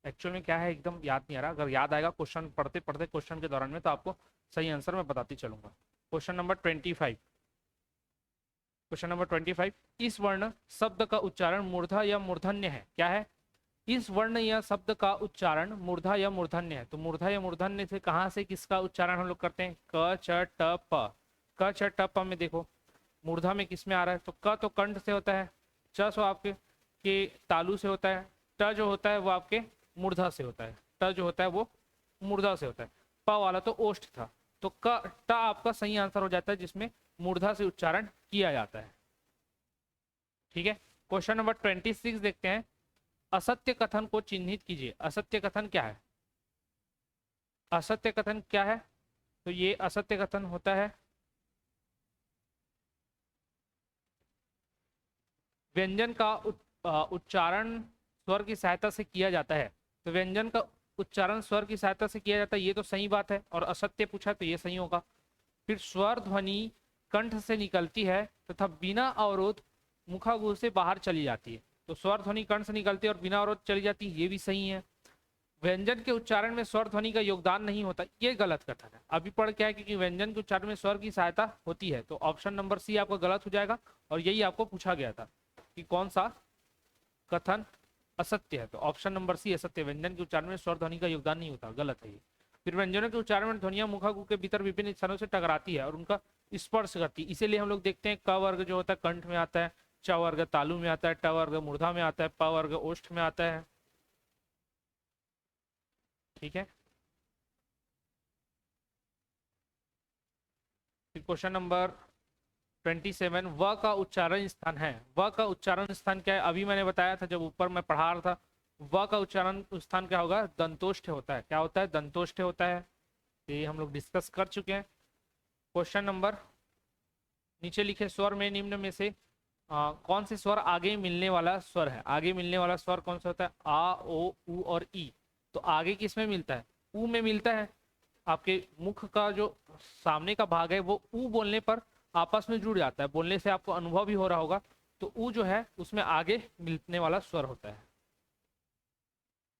एक्चुअल में क्या है एकदम याद नहीं आ रहा। अगर याद आएगा क्वेश्चन पढ़ते पढ़ते क्वेश्चन के दौरान में, तो आपको सही आंसर मैं बताती चलूंगा। Question number 25। क्वेश्चन नंबर 25, इस वर्ण शब्द का उच्चारण मूर्धा या मूर्धन्य है। क्या है? इस वर्ण या शब्द का उच्चारण मूर्धा या मूर्धन्य है। तो मूर्धा या मूर्धन्य से कहां से किसका उच्चारण हम लोग करते हैं? क च ट प। क च ट प में देखो मूर्धा में किस में आ रहा है? तो क तो कंठ से होता है, च सो आपके के तालु से होता है, ट जो होता है वो आपके मूर्धा से होता है। ट जो होता है वो मूर्धा से होता है। प वाला तो ओष्ठ था। तो क ट आपका सही आंसर हो जाता है, जिसमें मूर्धा से उच्चारण किया जाता है। ठीक है, क्वेश्चन नंबर 26 देखते हैं। असत्य कथन को चिन्हित कीजिए। असत्य कथन क्या है? असत्य कथन क्या है? तो ये असत्य कथन होता है व्यंजन का उच्चारण स्वर की सहायता से किया जाता है। तो व्यंजन का उच्चारण स्वर की सहायता से किया जाता है, ये तो सही बात है, और असत्य पूछा तो ये सही होगा। फिर स्वर ध्वनि कंठ से निकलती है तथा बिना अवरोध मुखागुह से बाहर चली जाती है। तो स्वर ध्वनि कंठ से निकलती है और बिना अवरोध चली जाती है, ये भी सही है। व्यंजन के उच्चारण में स्वर ध्वनि का योगदान नहीं होता, ये गलत कथन है। अभी पढ़ क्या है, क्योंकि व्यंजन के उच्चारण में स्वर की सहायता होती है, तो ऑप्शन नंबर सी आपका गलत हो जाएगा। और यही आपको पूछा गया था कि कौन सा कथन असत्य है, तो ऑप्शन नंबर सी असत्य। व्यंजन के उच्चारण में स्वर ध्वनि का योगदान नहीं होता, गलत है ये। फिर व्यंजनों के उच्चारण में ध्वनियां मुखागुह के भीतर विभिन्न स्थानों से टकराती है और उनका स्पर्श करती है, इसीलिए हम लोग देखते हैं क वर्ग जो होता है कंठ में आता है, च वर्ग तालु में आता है, ट वर्ग मूर्धा में आता है, प वर्ग ओष्ठ में आता है। ठीक है। फिर क्वेश्चन नंबर 27, व का उच्चारण स्थान है। व का उच्चारण स्थान क्या है, अभी मैंने बताया था जब ऊपर मैं पढ़ा रहा था। व का उच्चारण स्थान क्या होगा, दंतोष्ठ होता है। क्या होता है, दंतोष्ठ होता है। ये हम लोग डिस्कस कर चुके हैं। क्वेश्चन नंबर नीचे लिखे, स्वर में निम्न में से कौन से स्वर आगे मिलने वाला स्वर है। आगे मिलने वाला स्वर कौन सा होता है, आ, ओ, उ और ई। तो आगे किस में मिलता है, ऊ में मिलता है। आपके मुख का जो सामने का भाग है वो ऊ बोलने पर आपस में जुड़ जाता है, बोलने से आपको अनुभव भी हो रहा होगा। तो ऊ जो है उसमें आगे मिलने वाला स्वर होता है।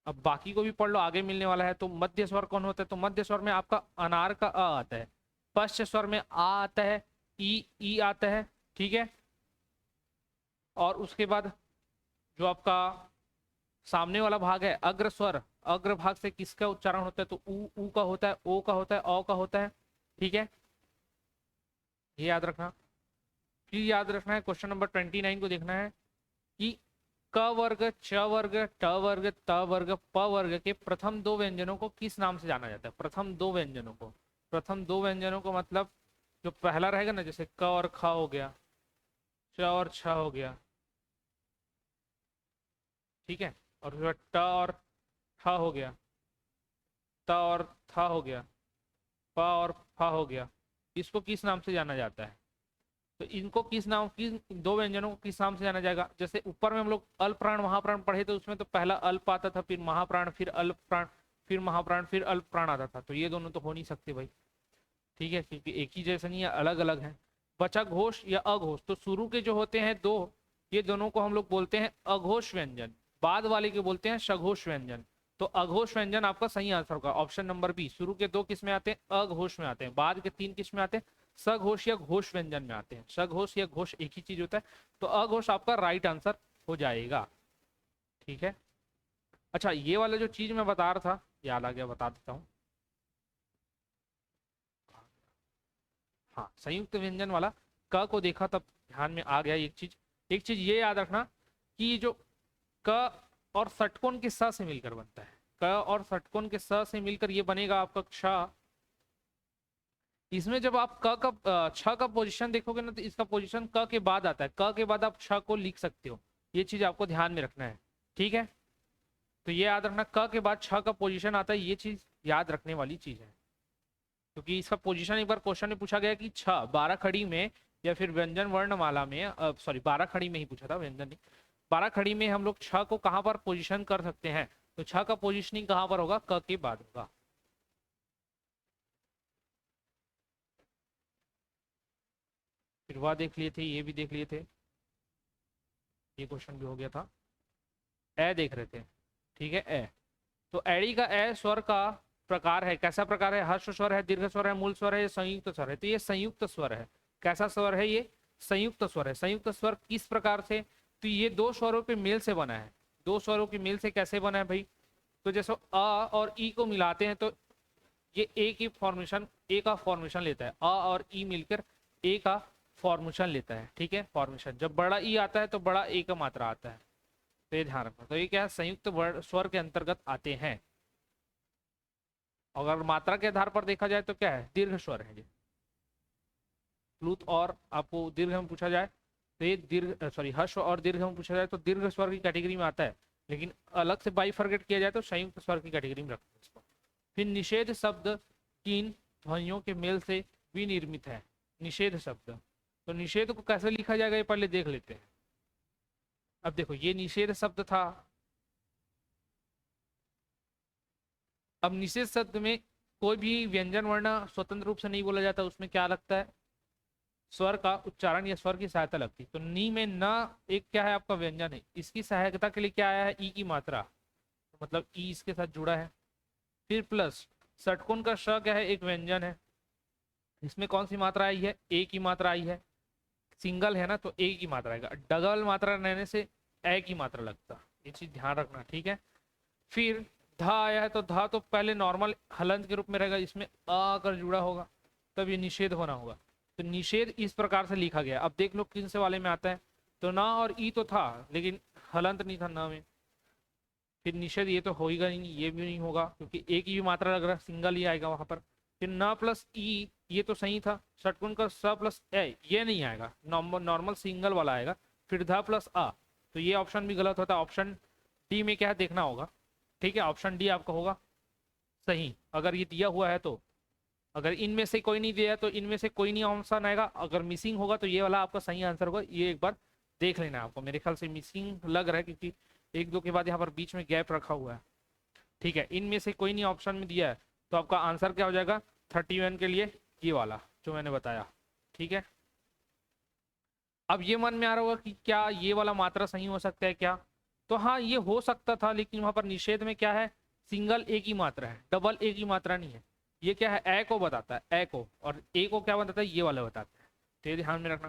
अब बाकी को भी पढ़ लो, आगे मिलने वाला है। तो मध्य स्वर कौन होता है, तो मध्य स्वर में आपका अनार का अ आता है। पश्च स्वर में आ आता है, ई आता है। ठीक है। और उसके बाद जो आपका सामने वाला भाग है अग्र स्वर, अग्र भाग से किसका उच्चारण होता है, तो ऊ का होता है, ओ का होता है, औ का होता है। ठीक है, ये याद रखना। फिर याद रखना है क्वेश्चन नंबर 29 को देखना है कि क वर्ग, च वर्ग, ट वर्ग, त वर्ग, प वर्ग के प्रथम दो व्यंजनों को किस नाम से जाना जाता है। प्रथम दो व्यंजनों को, प्रथम दो व्यंजनों को मतलब जो पहला रहेगा ना, जैसे क और ख हो गया, च और छ हो गया। ठीक है। और फिर ट और ठ हो गया, त और थ हो गया, प और फ हो गया। इसको किस नाम से जाना जाता है, तो इनको किस नाम, किस दो व्यंजनों को किस नाम से जाना जाएगा। जैसे ऊपर में हम लोग अल्प प्राण महाप्राण पढ़े, तो उसमें तो पहला अल्प आता था, फिर महाप्राण, फिर अल्प प्राण, फिर महाप्राण, फिर अल्प प्राण आता था। तो ये दोनों तो हो नहीं सकते भाई। ठीक है, क्योंकि एक ही जैसे नहीं है, अलग अलग है। बचा घोष या अघोष, तो शुरू के जो होते हैं दो, ये दोनों को हम लोग बोलते हैं अघोष व्यंजन, बाद वाले के बोलते हैं सघोष व्यंजन। तो अघोष व्यंजन आपका सही आंसर होगा, ऑप्शन नंबर बी। शुरू के दो किस में आते हैं, अघोष में आते हैं, बाद के तीन किस में आते हैं, सघोष या घोष व्यंजन में आते हैं। सघोष या घोष एक ही चीज होता है, तो अघोष आपका राइट आंसर हो जाएगा। ठीक है। अच्छा, ये वाला जो चीज मैं बता रहा था, याद आ गया, बता देता हूँ। हाँ, संयुक्त व्यंजन वाला क को देखा तब ध्यान में आ गया एक चीज। एक चीज ये याद रखना कि जो क और षटकोण के स से मिलकर बनता है, क और षटकोण के स से मिलकर ये बनेगा आपका क्ष। इसमें जब आप क का छ का पोजीशन देखोगे ना, तो इसका पोजीशन क के बाद आता है, क के बाद आप छ को लिख सकते हो। ये चीज आपको ध्यान में रखना है। ठीक है, तो ये याद रखना, क के बाद छ का पोजीशन आता है, ये चीज याद रखने वाली चीज है। क्योंकि इसका पोजीशन एक बार क्वेश्चन में पूछा गया कि 12 खड़ी में या फिर व्यंजन वर्णमाला में, सॉरी 12 खड़ी में ही पूछा था, व्यंजन नहीं, 12 खड़ी में हम लोग छ को कहां पर पोजीशन कर सकते हैं, तो छ का पोजीशनिंग कहां पर होगा, क के बाद होगा। फिर वह देख लिए थे, ये भी देख लिए थे, ये क्वेश्चन भी हो गया था। ए देख रहे थे। ठीक है, ए, तो एड़ी का ए स्वर का प्रकार है, कैसा प्रकार है, हर्ष स्वर है, दीर्घ स्वर है, मूल स्वर है, संयुक्त स्वर है। तो ये संयुक्त स्वर है। कैसा स्वर है, ये संयुक्त स्वर है। संयुक्त स्वर किस प्रकार से, तो ये दो स्वरों पे मेल से बना है। दो स्वरों के मेल से कैसे बना है भाई, तो जैसे अ और ई को मिलाते हैं तो ये ए की फॉर्मेशन, ए का फॉर्मेशन लेता है, अ और ई मिलकर ए का फॉर्मेशन लेता है। ठीक है, फॉर्मेशन जब बड़ा ई आता है तो बड़ा ए का मात्रा आता है। तो ये ध्यान रखना। तो ये क्या है, संयुक्त स्वर के अंतर्गत आते हैं। अगर मात्रा के आधार पर देखा जाए तो क्या है, दीर्घ स्वर है ये। प्लूत और आपको दीर्घ में पूछा जाए तो ये दीर्घ, सॉरी हर्ष और दीर्घ में पूछा जाए तो दीर्घ स्वर की कैटेगरी में आता है, लेकिन अलग से बाइफरगेट किया जाए तो संयुक्त स्वर की कैटेगरी में रखते हैं इसको। फिर निषेध शब्द तीन ध्वनियों के मेल से विनिर्मित है। निषेध शब्द, तो निषेध को कैसे लिखा जाएगा ये पहले देख लेते हैं। अब देखो, ये निषेध शब्द था, अब निषेध शब्द में कोई भी व्यंजन वर्ण स्वतंत्र रूप से नहीं बोला जाता, उसमें क्या लगता है, स्वर का उच्चारण या स्वर की सहायता लगती है। तो नी में न एक क्या है आपका व्यंजन है, इसकी सहायता के लिए क्या आया है, ई की मात्रा, तो मतलब ई इसके साथ जुड़ा है। फिर प्लस षटकोण का श क्या है, एक व्यंजन है, इसमें कौन सी मात्रा आई है, ए की मात्रा आई है, सिंगल है ना तो ए की मात्रा आएगा, डबल मात्रा रहने से ए की मात्रा लगता, ये चीज ध्यान रखना, ठीक है। फिर धा आया है तो धा तो पहले नॉर्मल हलंत के रूप में रहेगा, इसमें अ अगर जुड़ा होगा तब ये निषेध होना होगा। तो निषेध इस प्रकार से लिखा गया। अब देख लो किन से वाले में आता है, तो ना और ई तो था लेकिन हलंत नहीं था ना में, फिर निषेध ये तो होगा ही नहीं, ये भी नहीं होगा क्योंकि एक ही मात्रा लग रहा है, सिंगल ही आएगा वहां पर। फिर न प्लस ई ये तो सही था, षटकोण का स प्लस ए ये नहीं आएगा, नॉर्मल सिंगल वाला आएगा। फिर धा प्लस आ, तो ये ऑप्शन भी गलत होता है, ऑप्शन डी में क्या है देखना होगा, ठीक है। ऑप्शन डी आपका होगा सही अगर ये दिया हुआ है तो। अगर इनमें से कोई नहीं दिया है तो इनमें से कोई नहीं ऑप्शन आएगा, अगर मिसिंग होगा तो ये वाला आपका सही आंसर होगा। ये एक बार देख लेना आपको, मेरे ख्याल से मिसिंग लग रहा है क्योंकि एक दो के बाद यहाँ पर बीच में गैप रखा हुआ है, ठीक है। इनमें से कोई नहीं ऑप्शन में दिया है तो आपका आंसर क्या हो जाएगा 31 के लिए ये वाला जो मैंने बताया, ठीक है। अब ये मन में आ रहा होगा कि क्या ये वाला मात्रा सही हो सकता है क्या, तो हाँ ये हो सकता था, लेकिन वहां पर निषेध में क्या है, सिंगल एक ही मात्रा है, डबल एक ही मात्रा नहीं है। ये क्या है, ए को बताता है, ए को, और ए को क्या बताता है, ये वाला बताता है, तो ये ध्यान में रखना।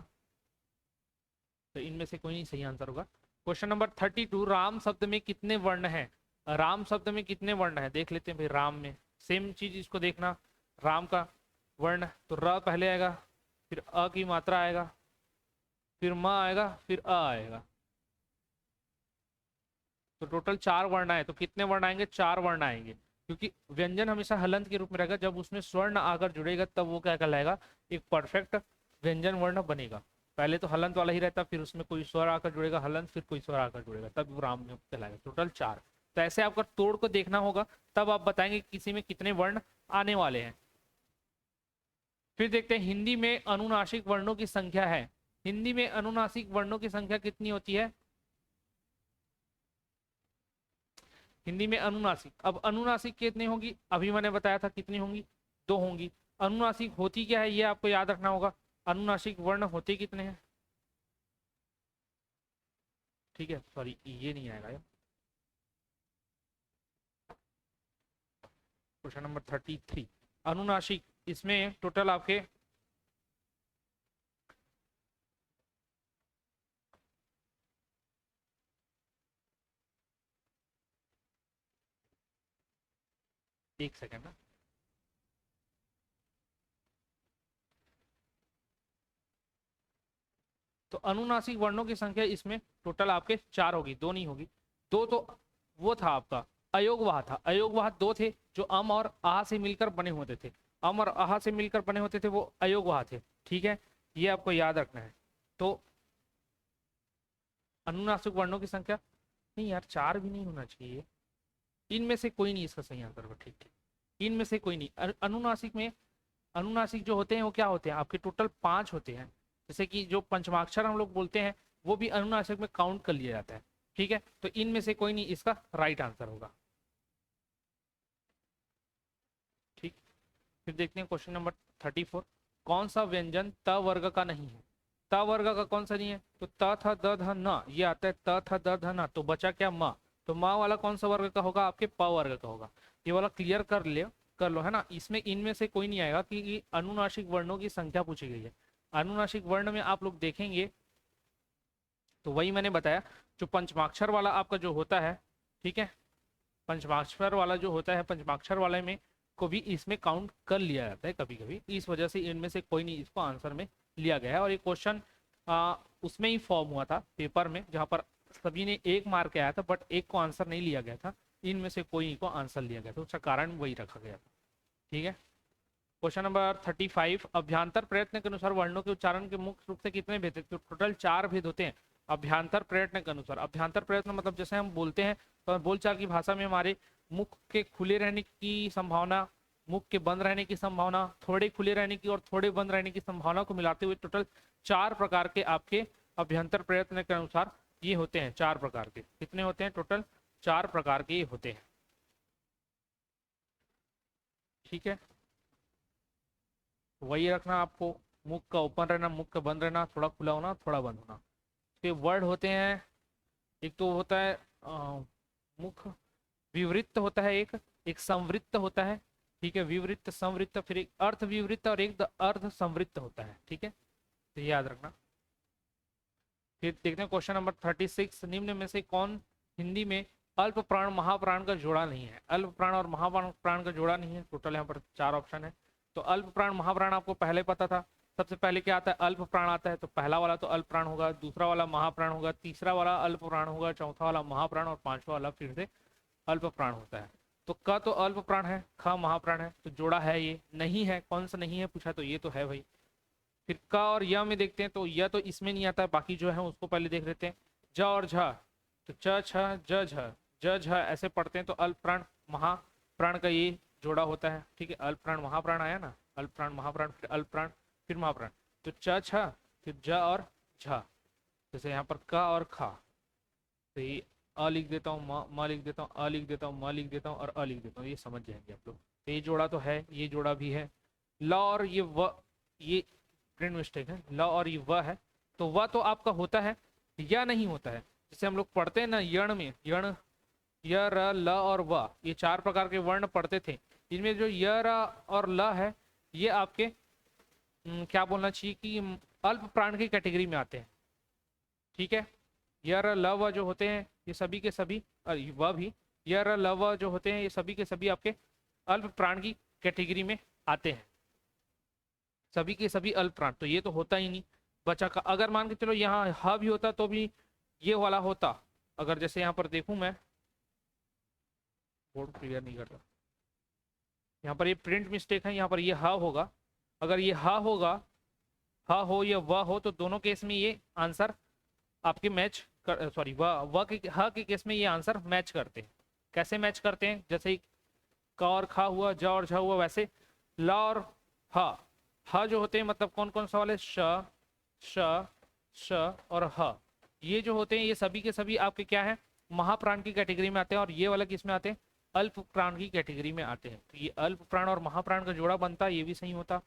तो इनमें से कोई नहीं सही आंसर होगा। क्वेश्चन नंबर 32, राम शब्द में कितने वर्ण हैं, राम शब्द में कितने वर्ण हैं देख लेते हैं भाई। राम में सेम चीज इसको देखना, राम का वर्ण तो र पहले आएगा, फिर अ की मात्रा आएगा, फिर म आएगा, फिर अ आएगा, तो टोटल 4 वर्ण आए। तो कितने वर्ण आएंगे, 4 वर्ण आएंगे, क्योंकि व्यंजन हमेशा हलंत के रूप में रहेगा, जब उसमें स्वर्ण आकर जुड़ेगा तब वो क्या कहलाएगा, एक परफेक्ट व्यंजन वर्ण बनेगा। पहले तो हलंत वाला ही रहता, फिर उसमें कोई स्वर आकर जुड़ेगा हलंत, फिर कोई स्वर आकर जुड़ेगा, तब वो राम में कहलाएगा। टोटल 4। तो ऐसे आपका तोड़ को देखना होगा, तब आप बताएंगे किसी में कितने वर्ण आने वाले हैं। फिर देखते हैं हिंदी में अनुनासिक वर्णों की संख्या है, हिंदी में अनुनासिक वर्णों की संख्या कितनी होती है, हिंदी में अनुनासिक। अब अनुनासिक कितनी होगी, अभी मैंने बताया था कितनी होंगी, 2 होंगी। अनुनासिक होती क्या है ये आपको याद रखना होगा, अनुनासिक वर्ण होते कितने हैं, ठीक है। सॉरी ये नहीं आएगा यार, क्वेश्चन नंबर 33 अनुनासिक, इसमें टोटल आपके एक सेकेंड ना, तो अनुनासिक वर्णों की संख्या इसमें टोटल आपके 4 होगी, 2 नहीं होगी। 2 तो वो था आपका अयोगवाह था, अयोगवाह 2 थे जो अम और आह से मिलकर बने होते थे, अम और आह से मिलकर बने होते थे वो अयोगवाह थे, ठीक है। ये आपको याद रखना है। तो अनुनासिक वर्णों की संख्या, नहीं यार 4 भी नहीं होना चाहिए, इनमें से कोई नहीं इसका सही आंसर होगा, ठीक ठीक, इनमें से कोई नहीं। अनुनासिक में, अनुनासिक जो होते हैं वो क्या होते हैं आपके, टोटल 5 होते हैं। जैसे कि जो पंचमाक्षर हम लोग बोलते हैं वो भी अनुनासिक में काउंट कर लिया जाता है, ठीक है। तो इनमें से कोई नहीं इसका राइट आंसर होगा, ठीक। फिर देखते हैं क्वेश्चन नंबर 34, कौन सा व्यंजन त वर्ग का नहीं है, त वर्ग का कौन सा नहीं है, तो त था द ध न ये आता है, त था द ध न, तो बचा क्या म, तो माँ वाला कौन सा वर्ग का होगा, आपके प वर्ग का होगा। ये वाला क्लियर कर लो है ना। इसमें इनमें से कोई नहीं आएगा कि अनुनासिक वर्णों की संख्या पूछी गई है। अनुनासिक वर्ण में आप लोग देखेंगे तो वही मैंने बताया, जो पंचमाक्षर वाला आपका जो होता है, ठीक है, पंचमाक्षर वाला जो होता है, पंचमाक्षर वाले में को भी इसमें काउंट कर लिया जाता है कभी कभी, इस वजह से इनमें से कोई नहीं इसको आंसर में लिया गया है। और ये क्वेश्चन उसमें ही फॉर्म हुआ था पेपर में, जहाँ पर सभी ने 1 मार्क आया था, बट एक को आंसर नहीं लिया गया था, इनमें से कोई को आंसर लिया गया था, उसका कारण वही रखा गया था, ठीक है। क्वेश्चन नंबर 35, अभ्यांतर प्रयत्न के अनुसार वर्णों के उच्चारण के मुख्य रूप से कितने भेद, तो टोटल 4 भेद होते हैं अभ्यांतर प्रयत्न के अनुसार। अभ्यांतर प्रयत्न मतलब जैसे हम बोलते हैं तो बोलचाल की भाषा में हमारे मुख के खुले रहने की संभावना, मुख के बंद रहने की संभावना, थोड़े खुले रहने की और थोड़े बंद रहने की संभावना को मिलाते हुए टोटल 4 प्रकार के आपके अभ्यंतर प्रयत्न के अनुसार ये होते हैं। 4 प्रकार के कितने होते हैं, टोटल 4 प्रकार के ये होते हैं। ठीक है, वही रखना आपको, मुख का ओपन रहना, मुख का बंद रहना, थोड़ा खुला होना, थोड़ा बंद होना। फिर वर्ड होते हैं, एक तो होता है मुख विवृत्त होता है, एक एक संवृत्त होता है। ठीक है, विवृत्त संवृत्त, फिर एक अर्थ विवृत्त और एक अर्ध संवृत्त होता है। ठीक है, तो ये याद रखना। फिर देखते हैं क्वेश्चन नंबर 36, निम्न में से कौन हिंदी में अल्प प्राण महाप्राण का जोड़ा नहीं है? अल्प प्राण और महाप्राण का जोड़ा नहीं है। टोटल यहाँ पर 4 ऑप्शन है। तो अल्प प्राण महाप्राण आपको पहले पता था। सबसे पहले क्या आता है? अल्प प्राण आता है। तो पहला वाला तो अल्प प्राण होगा, दूसरा वाला महाप्राण होगा, तीसरा वाला अल्प प्राण होगा, चौथा वाला महाप्राण और पांचवा वाला फिर से अल्प प्राण होता है। तो क तो अल्प प्राण है, ख महाप्राण है, तो जोड़ा है। ये नहीं है, कौन सा नहीं है पूछा, तो ये तो है भाई। फिर क और य में देखते हैं, तो य तो इसमें नहीं आता है, बाकी जो है उसको पहले देख लेते हैं। ज और झ, तो च छ ज झ, ज झ ऐसे पढ़ते हैं, तो अल्प प्राण महाप्राण का ये जोड़ा होता है। ठीक है, अल्प प्राण महाप्राण आया ना, अल्प प्राण महाप्राण, फिर अल्प प्राण, फिर महाप्राण। तो च छ, फिर ज और झ, जैसे यहाँ पर क और ख, तो ये अ लिख देता हूँ, म लिख देता हूँ, अ लिख देता हूँ, म लिख देता हूँ और अ लिख देता हूँ, ये समझ जाएंगे आप लोग। तो ये जोड़ा तो है, ये जोड़ा भी है। ल और ये व, ये प्रिंट मिस्टेक है, ल और ये व है। तो व तो आपका होता है, या नहीं होता है। जैसे हम लोग पढ़ते हैं ना यण में, यण य र ल और व, ये 4 प्रकार के वर्ण पढ़ते थे। इनमें जो य र और ल है, ये आपके क्या बोलना चाहिए कि अल्प प्राण की कैटेगरी में आते हैं। ठीक है, य र ल व जो होते हैं ये सभी के सभी, व भी, य र ल व जो होते हैं ये सभी के सभी आपके अल्प प्राण की कैटेगरी में आते हैं। सभी के सभी अल्प प्राण, तो ये तो होता ही नहीं बचा का। अगर मान के चलो यहाँ ह भी होता तो भी ये वाला होता। अगर जैसे यहाँ पर देखूं मैं, बोर्ड क्लियर नहीं करता, यहाँ पर ये प्रिंट मिस्टेक है, यहाँ पर ये ह होगा। अगर ये ह होगा, ह हो या व हो, तो दोनों केस में ये आंसर आपके मैच कर, सॉरी व के ह के केस में ये आंसर मैच करते हैं। कैसे मैच करते हैं? जैसे ही क और ख हुआ, ज और झ हुआ, वैसे ल और ह जो होते हैं, मतलब कौन कौन सा वाले, श श श और ह, ये जो होते हैं ये सभी के सभी आपके क्या है, महाप्राण की कैटेगरी में आते हैं। और ये वाला किस में आते हैं? अल्प प्राण की कैटेगरी में आते हैं। तो ये अल्प प्राण और महाप्राण का जोड़ा बनता है, ये भी सही होता।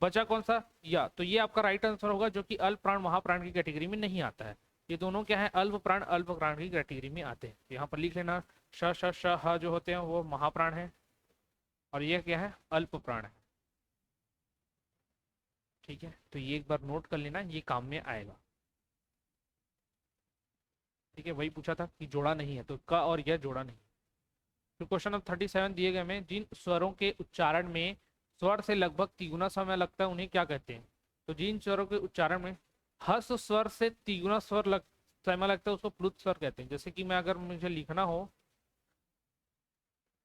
बचा कौन सा? या, तो ये आपका राइट आंसर होगा, जो कि अल्प प्राण महाप्राण की कैटेगरी में नहीं आता है। ये दोनों क्या है? अल्प प्राण की कैटेगरी में आते हैं। तो यहाँ पर लिख लेना, श श श ह जो होते हैं वो महाप्राण है, और ये क्या है? अल्प प्राण है। ठीक है, तो ये एक बार नोट कर लेना, ये काम में आएगा। ठीक है, वही पूछा था कि जोड़ा नहीं है, तो क और यह जोड़ा नहीं। फिर क्वेश्चन नंबर 37 दिए गए में, जिन स्वरों के उच्चारण में स्वर से लगभग तिगुना समय लगता है उन्हें क्या कहते हैं? तो जिन स्वरों के उच्चारण में हर्ष स्वर से तिगुना समय लगता है उसको प्लुत स्वर कहते हैं। जैसे कि मैं, अगर मुझे लिखना हो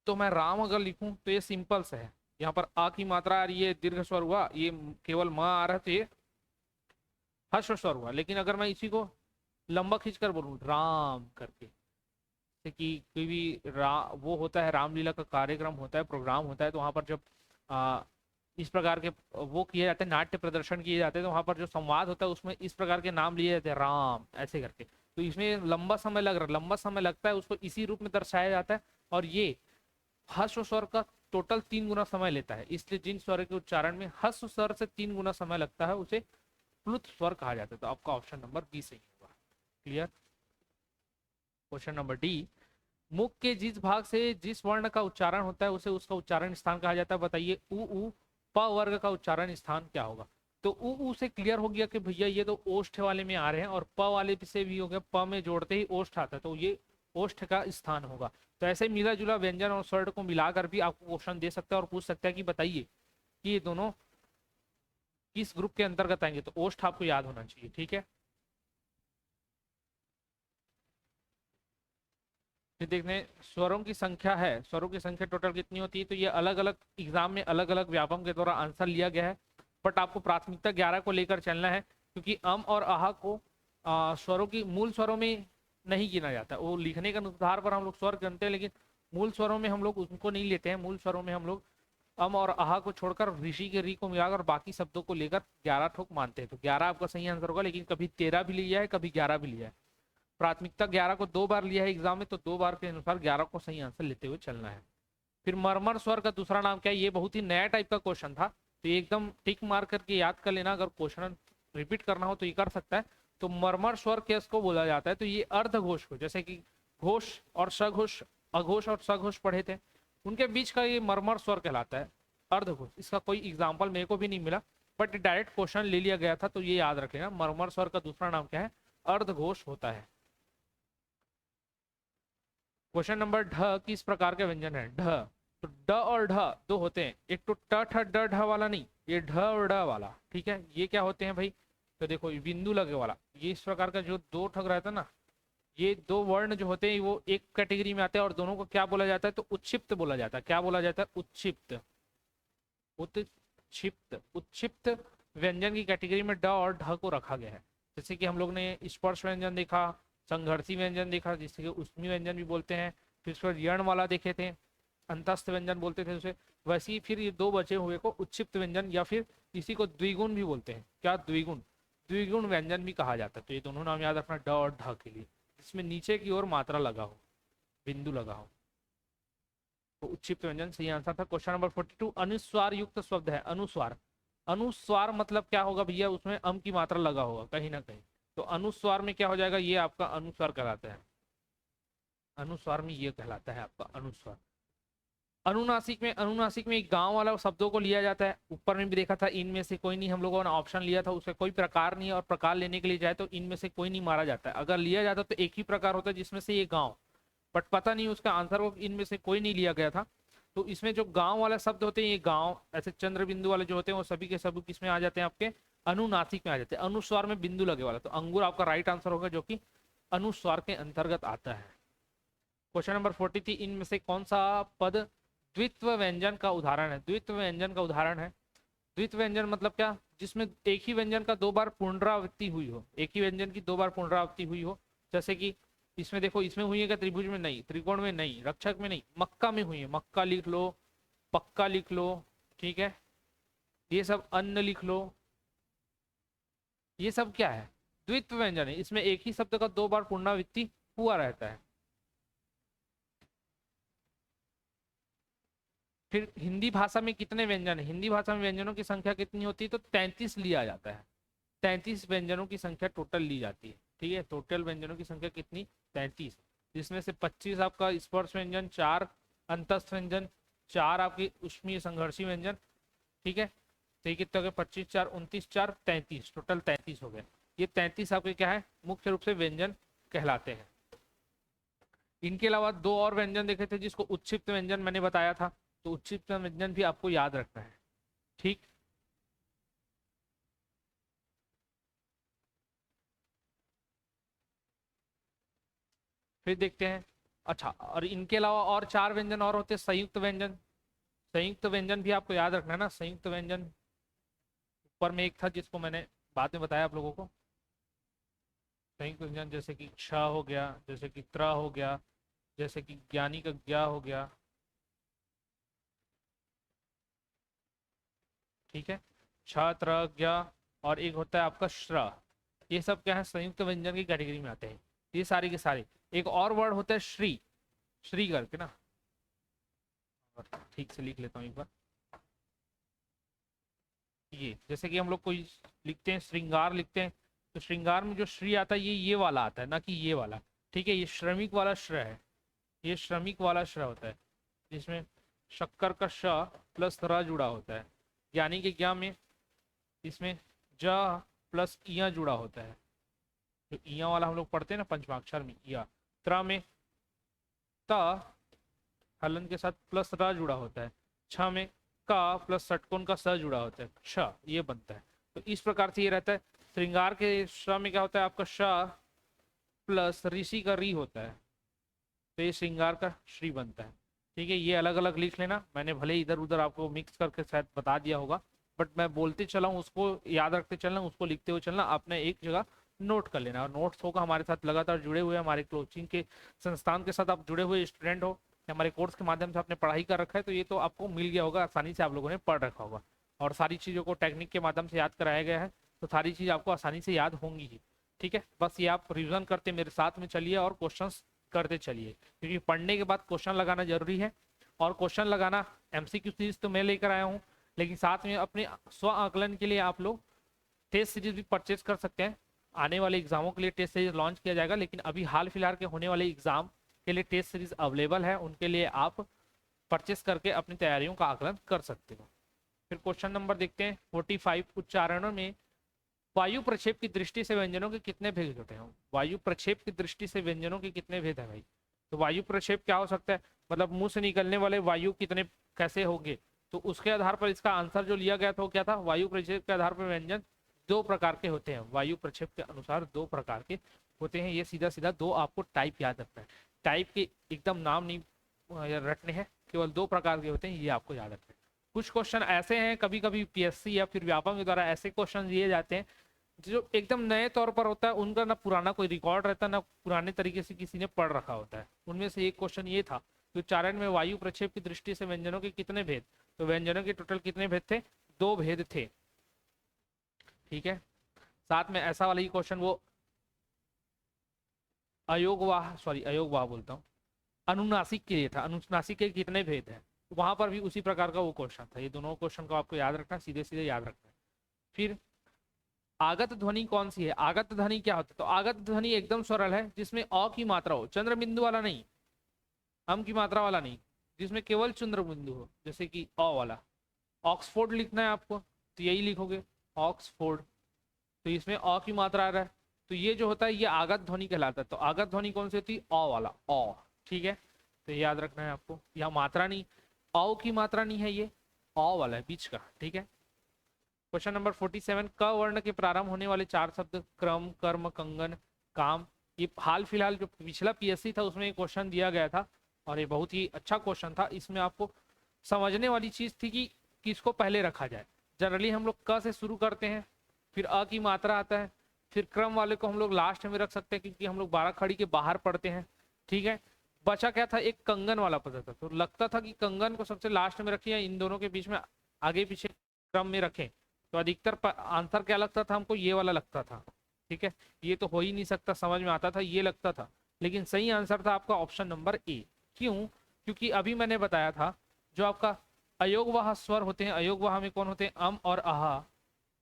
तो मैं राम अगर लिखूं तो ये सिंपल से है, यहाँ पर आ की मात्रा आ रही है, दीर्घ स्वर हुआ, ये केवल म आ रहा है, तो ये हर्ष स्वर हुआ। लेकिन अगर मैं इसी को लंबा खींचकर बोलूं राम करके, जैसे कि कोई भी वो होता है, रामलीला का कार्यक्रम होता है, प्रोग्राम होता है, तो वहां पर जब इस प्रकार के वो किए जाते हैं, नाट्य प्रदर्शन किए जाते हैं, तो वहां पर जो संवाद होता है उसमें इस प्रकार के नाम लिए जाते हैं, राम ऐसे करके। तो इसमें लंबा समय लग रहा है, लंबा समय लगता है, उसको इसी रूप में दर्शाया जाता है। और ये हस्व स्वर का टोटल 3 गुना समय लेता है, इसलिए जिन स्वर के उच्चारण में हस्व स्वर से 3 गुना समय लगता है उसे प्लुत स्वर कहा जाता है। तो आपका ऑप्शन नंबर बी सही होगा। क्लियर? क्वेश्चन नंबर डी, मुख के जिस भाग से जिस वर्ण का उच्चारण होता है उसे उसका उच्चारण स्थान कहा जाता है। बताइए उ प वर्ग का उच्चारण स्थान क्या होगा? तो उ से क्लियर हो गया कि भैया ये तो ओष्ठ वाले में आ रहे हैं, और प वाले से भी हो गया, प में जोड़ते ही ओष्ठ आता है, तो ये ओष्ठ का स्थान होगा। तो ऐसे मिला जुला व्यंजन और स्वर को मिलाकर भी आपको क्वेश्चन दे सकता है और पूछ सकता है कि बताइए कि ये दोनों किस ग्रुप के अंतर्गत आएंगे। तो ओष्ठ आपको याद होना चाहिए। ठीक है, फिर देखने स्वरों की संख्या है, स्वरों की संख्या टोटल कितनी होती है? तो ये अलग अलग एग्जाम में अलग अलग व्यापम के द्वारा आंसर लिया गया है, बट आपको प्राथमिकता 11 को लेकर चलना है, क्योंकि अम और आह को स्वरों की मूल स्वरों में नहीं गिना जाता। वो लिखने के आधार पर हम लोग स्वर गिनते हैं, लेकिन मूल स्वरों में हम लोग उनको नहीं लेते हैं। मूल स्वरों में हम लोग अम और आह को छोड़कर ऋषि के री को मिलाकर बाकी शब्दों को लेकर 11 ठोक मानते हैं। तो 11 आपका सही आंसर होगा, लेकिन कभी 13 भी लिया है, कभी 11 भी लिया है। प्राथमिकता 11 को 2 बार लिया है एग्जाम में, तो 2 बार के अनुसार 11 को सही आंसर लेते हुए चलना है। फिर मरमर स्वर का दूसरा नाम क्या है, ये बहुत ही नया टाइप का क्वेश्चन था, तो ये एकदम टिक मार करके याद कर लेना, अगर क्वेश्चन रिपीट करना हो तो ये कर सकता है। तो मरमर स्वर किसको बोला जाता है, तो ये अर्धघोष को, जैसे कि घोष और सघोष, अघोष और सघोष पढ़े थे, उनके बीच का ये मरमर स्वर कहलाता है अर्धघोष। इसका कोई एग्जाम्पल मेरे को भी नहीं मिला, बट डायरेक्ट क्वेश्चन ले लिया गया था, तो ये याद रख लेना, मरमर स्वर का दूसरा नाम क्या है, अर्धघोष होता है। क्वेश्चन नंबर ढ किस प्रकार के व्यंजन है, ढ। तो ड और ढ दो होते हैं, एक तो ट ठ ड ढ वाला नहीं, ये ढ और ड वाला, ठीक है। ये क्या होते हैं भाई, तो देखो ये बिंदु लगे वाला, ये इस प्रकार का जो दो ठग रहता है ना, ये दो वर्ण जो होते हैं वो एक कैटेगरी में आते हैं, और दोनों को क्या बोला जाता है, तो उत्क्षिप्त बोला जाता है। क्या बोला जाता है, उत्क्षिप्त। उत्क्षिप्त, उत्क्षिप्त व्यंजन की कैटेगरी में ड और ढ को रखा गया है। जैसे कि हम लोग ने स्पर्श व्यंजन देखा, संघर्षी व्यंजन देखा, जिससे कि उष्मी व्यंजन भी बोलते हैं, फिर उसके बाद यण वाला देखे थे, अंतस्थ व्यंजन बोलते थे उसे। वैसे ही फिर ये दो बचे हुए को उत्क्षिप्त व्यंजन, या फिर इसी को द्विगुण भी बोलते हैं। क्या, द्विगुण, द्विगुण व्यंजन भी कहा जाता है। तो ये दोनों नाम याद रखना ड और ढ के लिए, जिसमें नीचे की ओर मात्रा लगा हो, बिंदु लगा हो, तो उत्क्षिप्त व्यंजन सही आंसर था। क्वेश्चन नंबर 42, अनुस्वार युक्त शब्द है, अनुस्वार। अनुस्वार मतलब क्या होगा भैया, उसमें अम की मात्रा लगा होगा कहीं ना कहीं, तो अनुस्वार में क्या हो जाएगा, ये आपका अनुस्वार कहलाता है। अनुस्वार में ये कहलाता है आपका अनुस्वार। अनुनासिक में, अनुनासिक में गांव वाला शब्दों को लिया जाता है। ऊपर में भी देखा था, इनमें से कोई नहीं, हम लोगों ने ऑप्शन लिया था, उसका कोई प्रकार नहीं है, और प्रकार लेने के लिए जाए तो इनमें से कोई नहीं मारा जाता है। अगर लिया जाता तो एक ही प्रकार होता है जिसमें से ये गांव, बट पता नहीं उसका आंसर को इनमें से कोई नहीं लिया गया था। तो इसमें जो गांव वाले शब्द होते हैं, ये गांव ऐसे चंद्र बिंदु वाले जो होते हैं, वो सभी के सभी किसमें आ जाते हैं, आपके अनुनासिक में आ जाते हैं। अनुस्वार में बिंदु लगे वाला, तो अंगूर आपका राइट आंसर होगा, जो कि अनुस्वार के अंतर्गत आता है। क्वेश्चन नंबर 43, इनमें से कौन सा पद द्वित्व व्यंजन का उदाहरण है, द्वित्व व्यंजन का उदाहरण है। द्वित्व व्यंजन मतलब क्या, जिसमें एक ही व्यंजन का दो बार पुनरावृत्ति हुई हो, एक ही व्यंजन की दो बार पुनरावृत्ति हुई हो। जैसे कि इसमें देखो, इसमें हुई है क्या, त्रिभुज में नहीं, त्रिकोण में नहीं, रक्षक में नहीं, मक्का में हुई है। मक्का लिख लो, पक्का लिख लो, ठीक है, ये सब अन्न लिख लो, ये सब क्या है, द्वित्व व्यंजन है। इसमें एक ही शब्द का दो बार पुनरावृत्ति हुआ रहता है। फिर हिंदी भाषा में कितने व्यंजन है, हिंदी भाषा में व्यंजनों की संख्या कितनी होती है, तो 33 लिया जाता है। 33 व्यंजनों की संख्या टोटल ली जाती है, ठीक है। टोटल व्यंजनों की संख्या कितनी, 33, जिसमें से 25 आपका स्पर्श व्यंजन, 4 अंतस्थ व्यंजन, 4 आपकी उष्मीय संघर्षी व्यंजन, ठीक है। तो ये कितने हो गए, 25 4 29 4 33, टोटल 33 हो गए। ये 33 आपके क्या है, मुख्य रूप से व्यंजन कहलाते हैं। इनके अलावा दो और व्यंजन देखे थे, जिसको उत्क्षिप्त व्यंजन मैंने बताया था, तो उत्क्षिप्त व्यंजन भी आपको याद रखना है, ठीक। फिर देखते हैं, अच्छा, और इनके अलावा और 4 व्यंजन और होते हैं, संयुक्त व्यंजन। संयुक्त व्यंजन भी आपको याद रखना है ना, संयुक्त व्यंजन ऊपर में एक था जिसको मैंने बाद में बताया आप लोगों को। संयुक्त व्यंजन जैसे कि क्ष हो गया, जैसे कि त्र हो गया, जैसे कि ज्ञानी का ज्ञा हो गया, ठीक है, छ त्र ज्ञा, और एक होता है आपका श्र। ये सब क्या है, संयुक्त व्यंजन की कैटेगरी में आते हैं, ये सारे के सारे। एक और वर्ड होता है श्री, श्री करके ना, ठीक से लिख लेता हूँ एक बार। ये जैसे कि हम लोग कोई लिखते हैं, श्रृंगार लिखते हैं, तो श्रृंगार में जो श्री आता है, ये वाला आता है, ना कि ये वाला, ठीक है। ये श्रमिक वाला श्र है, ये श्रमिक वाला श्र होता है, जिसमें शक्कर का श प्लस र जुड़ा होता है। ज्ञानी के ज्ञा में इसमें ज प्लस इया जुड़ा होता है, जो इया वाला हम लोग पढ़ते हैं ना पंचमाक्षर में, इया। त्र में त हलन के साथ प्लस र जुड़ा होता है। छ में का प्लस षटकोण का स जुड़ा होता है, क्ष, ये बनता है। तो इस प्रकार से ये रहता है। श्रृंगार के श में क्या होता है, आपका श प्लस ऋषि का री होता है, तो ये श्रृंगार का श्री बनता है, ठीक है। ये अलग अलग लिख लेना, मैंने भले इधर उधर आपको मिक्स करके शायद बता दिया होगा, बट मैं बोलते चला हूँ, उसको याद रखते चलना, उसको लिखते हुए चलना, आपने एक जगह नोट कर लेना। और नोट्स होगा हमारे साथ लगातार जुड़े हुए, हमारे कोचिंग के संस्थान के साथ आप जुड़े हुए स्टूडेंट हो, हमारे कोर्स के माध्यम से आपने पढ़ाई कर रखा है, तो ये तो आपको मिल गया होगा, आसानी से आप लोगों ने पढ़ रखा होगा, और सारी चीज़ों को टेक्निक के माध्यम से याद कराया गया है, तो सारी चीज़ आपको आसानी से याद होंगी ही, ठीक है। बस ये आप रिविजन करते मेरे साथ में चलिए और क्वेश्चंस करते चलिए, क्योंकि पढ़ने के बाद क्वेश्चन लगाना जरूरी है। और क्वेश्चन लगाना एमसीक्यू सीरीज तो मैं लेकर आया हूँ, लेकिन साथ में अपने स्व आकलन के लिए आप लोग टेस्ट सीरीज भी परचेज कर सकते हैं। आने वाले एग्जामों के लिए टेस्ट सीरीज लॉन्च किया जाएगा, लेकिन अभी हाल फिलहाल के होने वाले एग्जाम के लिए टेस्ट सीरीज अवेलेबल है, उनके लिए आप परचेस करके अपनी तैयारियों का आकलन कर सकते हो। फिर क्वेश्चन नंबर देखते हैं 45, उच्चारणों में वायु प्रक्षेप की दृष्टि से व्यंजनों के कितने भेद होते हैं? वायु प्रक्षेप की दृष्टि से व्यंजनों के कितने भेद है भाई? तो वायु प्रक्षेप क्या हो सकता है, मतलब मुंह से निकलने वाले वायु कितने कैसे होंगे? तो उसके आधार पर इसका आंसर जो लिया गया था वो क्या था? वायु प्रक्षेप के आधार पर व्यंजन दो प्रकार के होते हैं, वायु प्रक्षेप के अनुसार दो प्रकार के होते हैं। ये सीधा सीधा दो आपको टाइप याद रखना है, टाइप के एकदम नाम नहीं रटने हैं, केवल दो प्रकार के होते हैं, ये आपको याद रखना है। कुछ क्वेश्चन ऐसे हैं, कभी कभी पीएससी या फिर व्यापम के द्वारा ऐसे क्वेश्चन दिए जाते हैं जो एकदम नए तौर पर होता है, उनका ना पुराना कोई रिकॉर्ड रहता है ना पुराने तरीके से किसी ने पढ़ रखा होता है। उनमें से एक क्वेश्चन ये था कि उच्चारण में वायु प्रक्षेप की दृष्टि से व्यंजनों के कितने भेद? तो व्यंजनों के टोटल कितने भेद थे? दो भेद थे, ठीक है। साथ में ऐसा वाला ही क्वेश्चन वो अयोगवाह बोलता हूँ, अनुनासिक के लिए था, अनुनासिक के कितने भेद हैं? वहां पर भी उसी प्रकार का वो क्वेश्चन था। ये दोनों क्वेश्चन को आपको याद रखना, सीधे सीधे याद रखना है। फिर आगत ध्वनि कौन सी है? आगत ध्वनि क्या होता है? तो आगत ध्वनि एकदम सरल है, जिसमें अ की मात्रा हो, चंद्र बिंदु वाला नहीं, अम की मात्रा वाला नहीं, जिसमें केवल चंद्र बिंदु हो, जैसे कि अ वाला। ऑक्सफोर्ड लिखना है आपको तो यही लिखोगे ऑक्सफोर्ड, तो इसमें अ की मात्रा आ रहा है, तो ये जो होता है ये आगत ध्वनि कहलाता है। तो आगत ध्वनि कौन सी होती है? अ वाला, अ, ठीक है। तो याद रखना है आपको, यहाँ मात्रा नहीं, अ की मात्रा नहीं है, ये अ वाला है बीच का, ठीक है। क्वेश्चन नंबर 47, क वर्ण के प्रारंभ होने वाले चार शब्द क्रम, कर्म, कंगन, काम। ये हाल फिलहाल जो पिछला पीएससी था उसमें क्वेश्चन दिया गया था और ये बहुत ही अच्छा क्वेश्चन था। इसमें आपको समझने वाली चीज थी कि किसको पहले रखा जाए। जनरली हम लोग क से शुरू करते हैं, फिर अ की मात्रा आता है, फिर क्रम वाले को हम लोग लास्ट में रख सकते हैं क्योंकि हम लोग 12 खड़ी के बाहर पढ़ते हैं, ठीक है। बचा क्या था? एक कंगन वाला पता था, तो लगता था कि कंगन को सबसे लास्ट में रखें या इन दोनों के बीच में आगे पीछे क्रम में रखें। तो अधिकतर आंसर क्या लगता था हमको? ये वाला लगता था, ठीक है। ये तो हो ही नहीं सकता, समझ में आता था, ये लगता था, लेकिन सही आंसर था आपका ऑप्शन नंबर ए। क्यों? क्योंकि अभी मैंने बताया था जो आपका अयोगवाह स्वर होते हैं, अयोगवाह में कौन होते हैं? अम और आहा,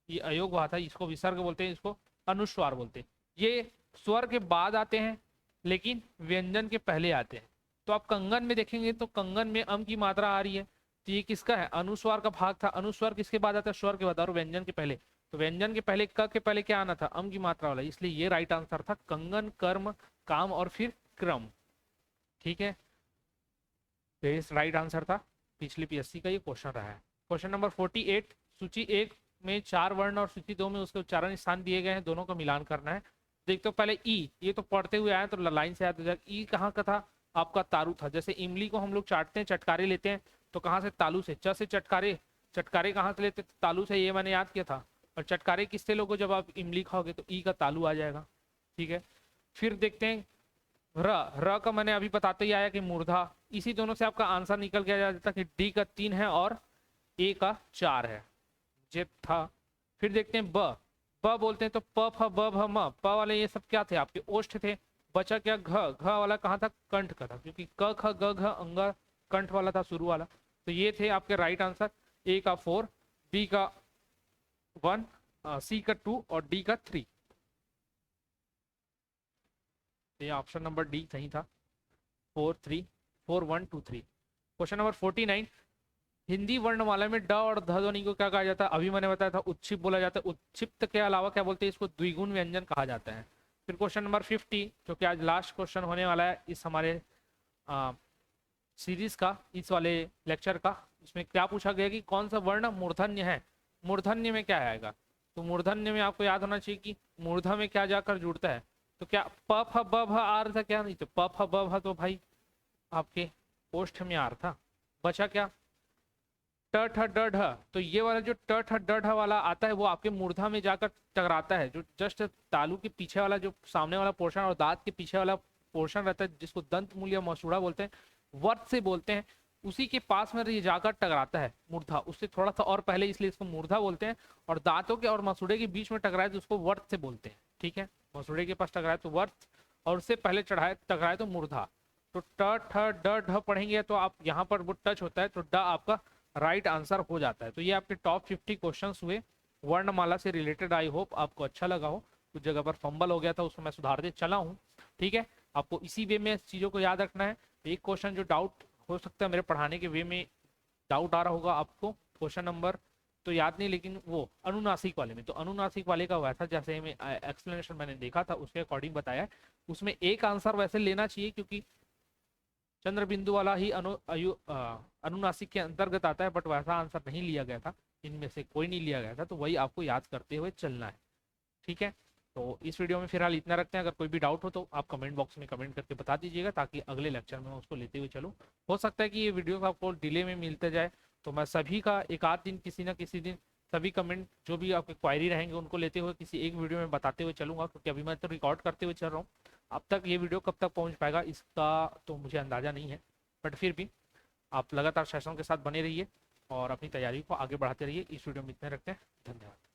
ये अयोगवाह था, इसको विसर्ग बोलते हैं, इसको अनुस्वार बोलते हैं। ये स्वर के बाद आते हैं लेकिन व्यंजन के पहले आते हैं। तो आप कंगन में देखेंगे तो कंगन में अम की मात्रा आ रही है, तो ये किसका है? अनुस्वार का भाग था। अनुस्वार किसके बाद आता है? स्वर के बाद, और व्यंजन के पहले। तो व्यंजन के पहले क के पहले क्या आना था? अम की मात्रा वाला, इसलिए ये राइट आंसर था कंगन, कर्म, काम और फिर क्रम, ठीक है। ये राइट आंसर था, पिछली पीएससी का ये क्वेश्चन रहा है। क्वेश्चन नंबर 48, सूची 1 में 4 वर्ण और सूची 2 में उसके उच्चारण स्थान दिए गए हैं, दोनों का मिलान करना है। देखते हो पहले ई, ये तो पढ़ते हुए आए तो लाइन से याद हो जाएगा। ई कहाँ का था? आपका तालु था। जैसे इमली को हम लोग चाटते हैं, चटकारे लेते हैं, तो कहाँ से? तालु से। च से चटकारे, चटकारे कहाँ से लेते? तालु से, ये मैंने याद किया था। और चटकारे किससे लोगो? जब आप इमली खाओगे तो ई का तालु आ जाएगा, ठीक है। फिर देखते हैं र, र का मैंने अभी बताते ही आया कि मूर्धा। इसी दोनों से आपका आंसर निकल के आ जाता कि डी का 3 है और ए का 4 है, जे था। फिर देखते हैं ब, ब बोलते हैं तो प फ ब भ म, प वाले ये सब क्या थे? आपके ओष्ठ थे। बचा क्या? घ, घ वाला कहाँ था? कंठ का था, क्योंकि क ख ग घ अंग कंठ वाला था शुरू वाला। तो ये थे आपके राइट आंसर, ए का 4, बी का 1, सी का 2 और डी का 3। ये ऑप्शन नंबर डी सही था, 4 3 4 1 2 3। क्वेश्चन नंबर 49, हिंदी वर्णमाला में ड और ध ध्वनि को क्या कहा जाता है? अभी मैंने बताया था उच्छिप बोला जाता है। उच्छिप्त के अलावा क्या बोलते हैं? इसको द्विगुण व्यंजन कहा जाता है। फिर क्वेश्चन नंबर 50, जो कि आज लास्ट क्वेश्चन होने वाला है इस हमारे सीरीज का, इस वाले लेक्चर का। इसमें क्या पूछा गया कि कौन सा वर्ण मूर्धन्य है? मूर्धन्य में क्या आएगा? तो मूर्धन्य में आपको याद होना चाहिए कि मूर्धा में क्या जाकर जुड़ता है। तो क्या प फ ब भ आर था? क्या नहीं, तो प फ ब भ तो भाई आपके ओष्ठ में आर था। बचा क्या? ट ठ ड ढ, तो ये वाला जो ट ठ ड ढ वाला आता है वो आपके मूर्धा में जाकर टकराता है। जो जस्ट तालू के पीछे वाला जो सामने वाला पोर्शन और दांत के पीछे वाला पोर्शन रहता है, जिसको दंत मूल या मसूड़ा बोलते हैं, वर्त से बोलते हैं, उसी के पास में ये जाकर टकराता है मूर्धा। उससे थोड़ा सा और पहले, इसलिए इसको मूर्धा बोलते हैं। और दांतों के और मसूड़े के बीच में टकराए तो उसको वर्त से बोलते हैं, ठीक है। मसूड़े के पास टकराए तो वर्त, और उससे पहले चढ़ाए टकराए तो मूर्धा। तो ट ठ ड ढ पढ़ेंगे तो आप यहाँ पर वो टच होता है तो ड आपका राइट आंसर हो जाता है। तो ये आपके टॉप 50 क्वेश्चंस हुए वर्णमाला से रिलेटेड। आई होप आपको अच्छा लगा हो। कुछ जगह पर फंबल हो गया था, उसको मैं सुधारते चला हूँ। ठीक है, आपको इसी वे में चीज़ों को याद रखना है। एक क्वेश्चन जो डाउट हो सकता है मेरे पढ़ाने के वे में डाउट आ रहा होगा आपको, क्वेश्चन नंबर तो याद नहीं, लेकिन वो अनुनासिक वाले में, तो अनुनासिक वाले का वैसा जैसे में एक्सप्लेनेशन मैंने देखा था उसके अकॉर्डिंग बताया है। उसमें एक आंसर वैसे लेना चाहिए क्योंकि चंद्र बिंदु वाला ही अनुनासिक के अंतर्गत आता है, बट वैसा आंसर नहीं लिया गया था, इनमें से कोई नहीं लिया गया था, तो वही आपको याद करते हुए चलना है। ठीक है, तो इस वीडियो में फिलहाल इतना रखते हैं। अगर कोई भी डाउट हो तो आप कमेंट बॉक्स में कमेंट करके बता दीजिएगा, ताकि अगले लेक्चर में मैं उसको लेते हुए चलूँ। हो सकता है कि ये वीडियो आपको डिले में मिलते जाए, तो मैं सभी का एक आध दिन किसी ना किसी दिन सभी कमेंट जो भी आपके क्वायरी रहेंगे उनको लेते हुए किसी एक वीडियो में बताते हुए चलूंगा, क्योंकि अभी मैं तो रिकॉर्ड करते हुए चल रहा हूँ। अब तक ये वीडियो कब तक पहुँच पाएगा इसका तो मुझे अंदाज़ा नहीं है, बट फिर भी आप लगातार सेशन के साथ बने रहिए और अपनी तैयारी को आगे बढ़ाते रहिए। इस वीडियो में इतने रखते हैं, धन्यवाद।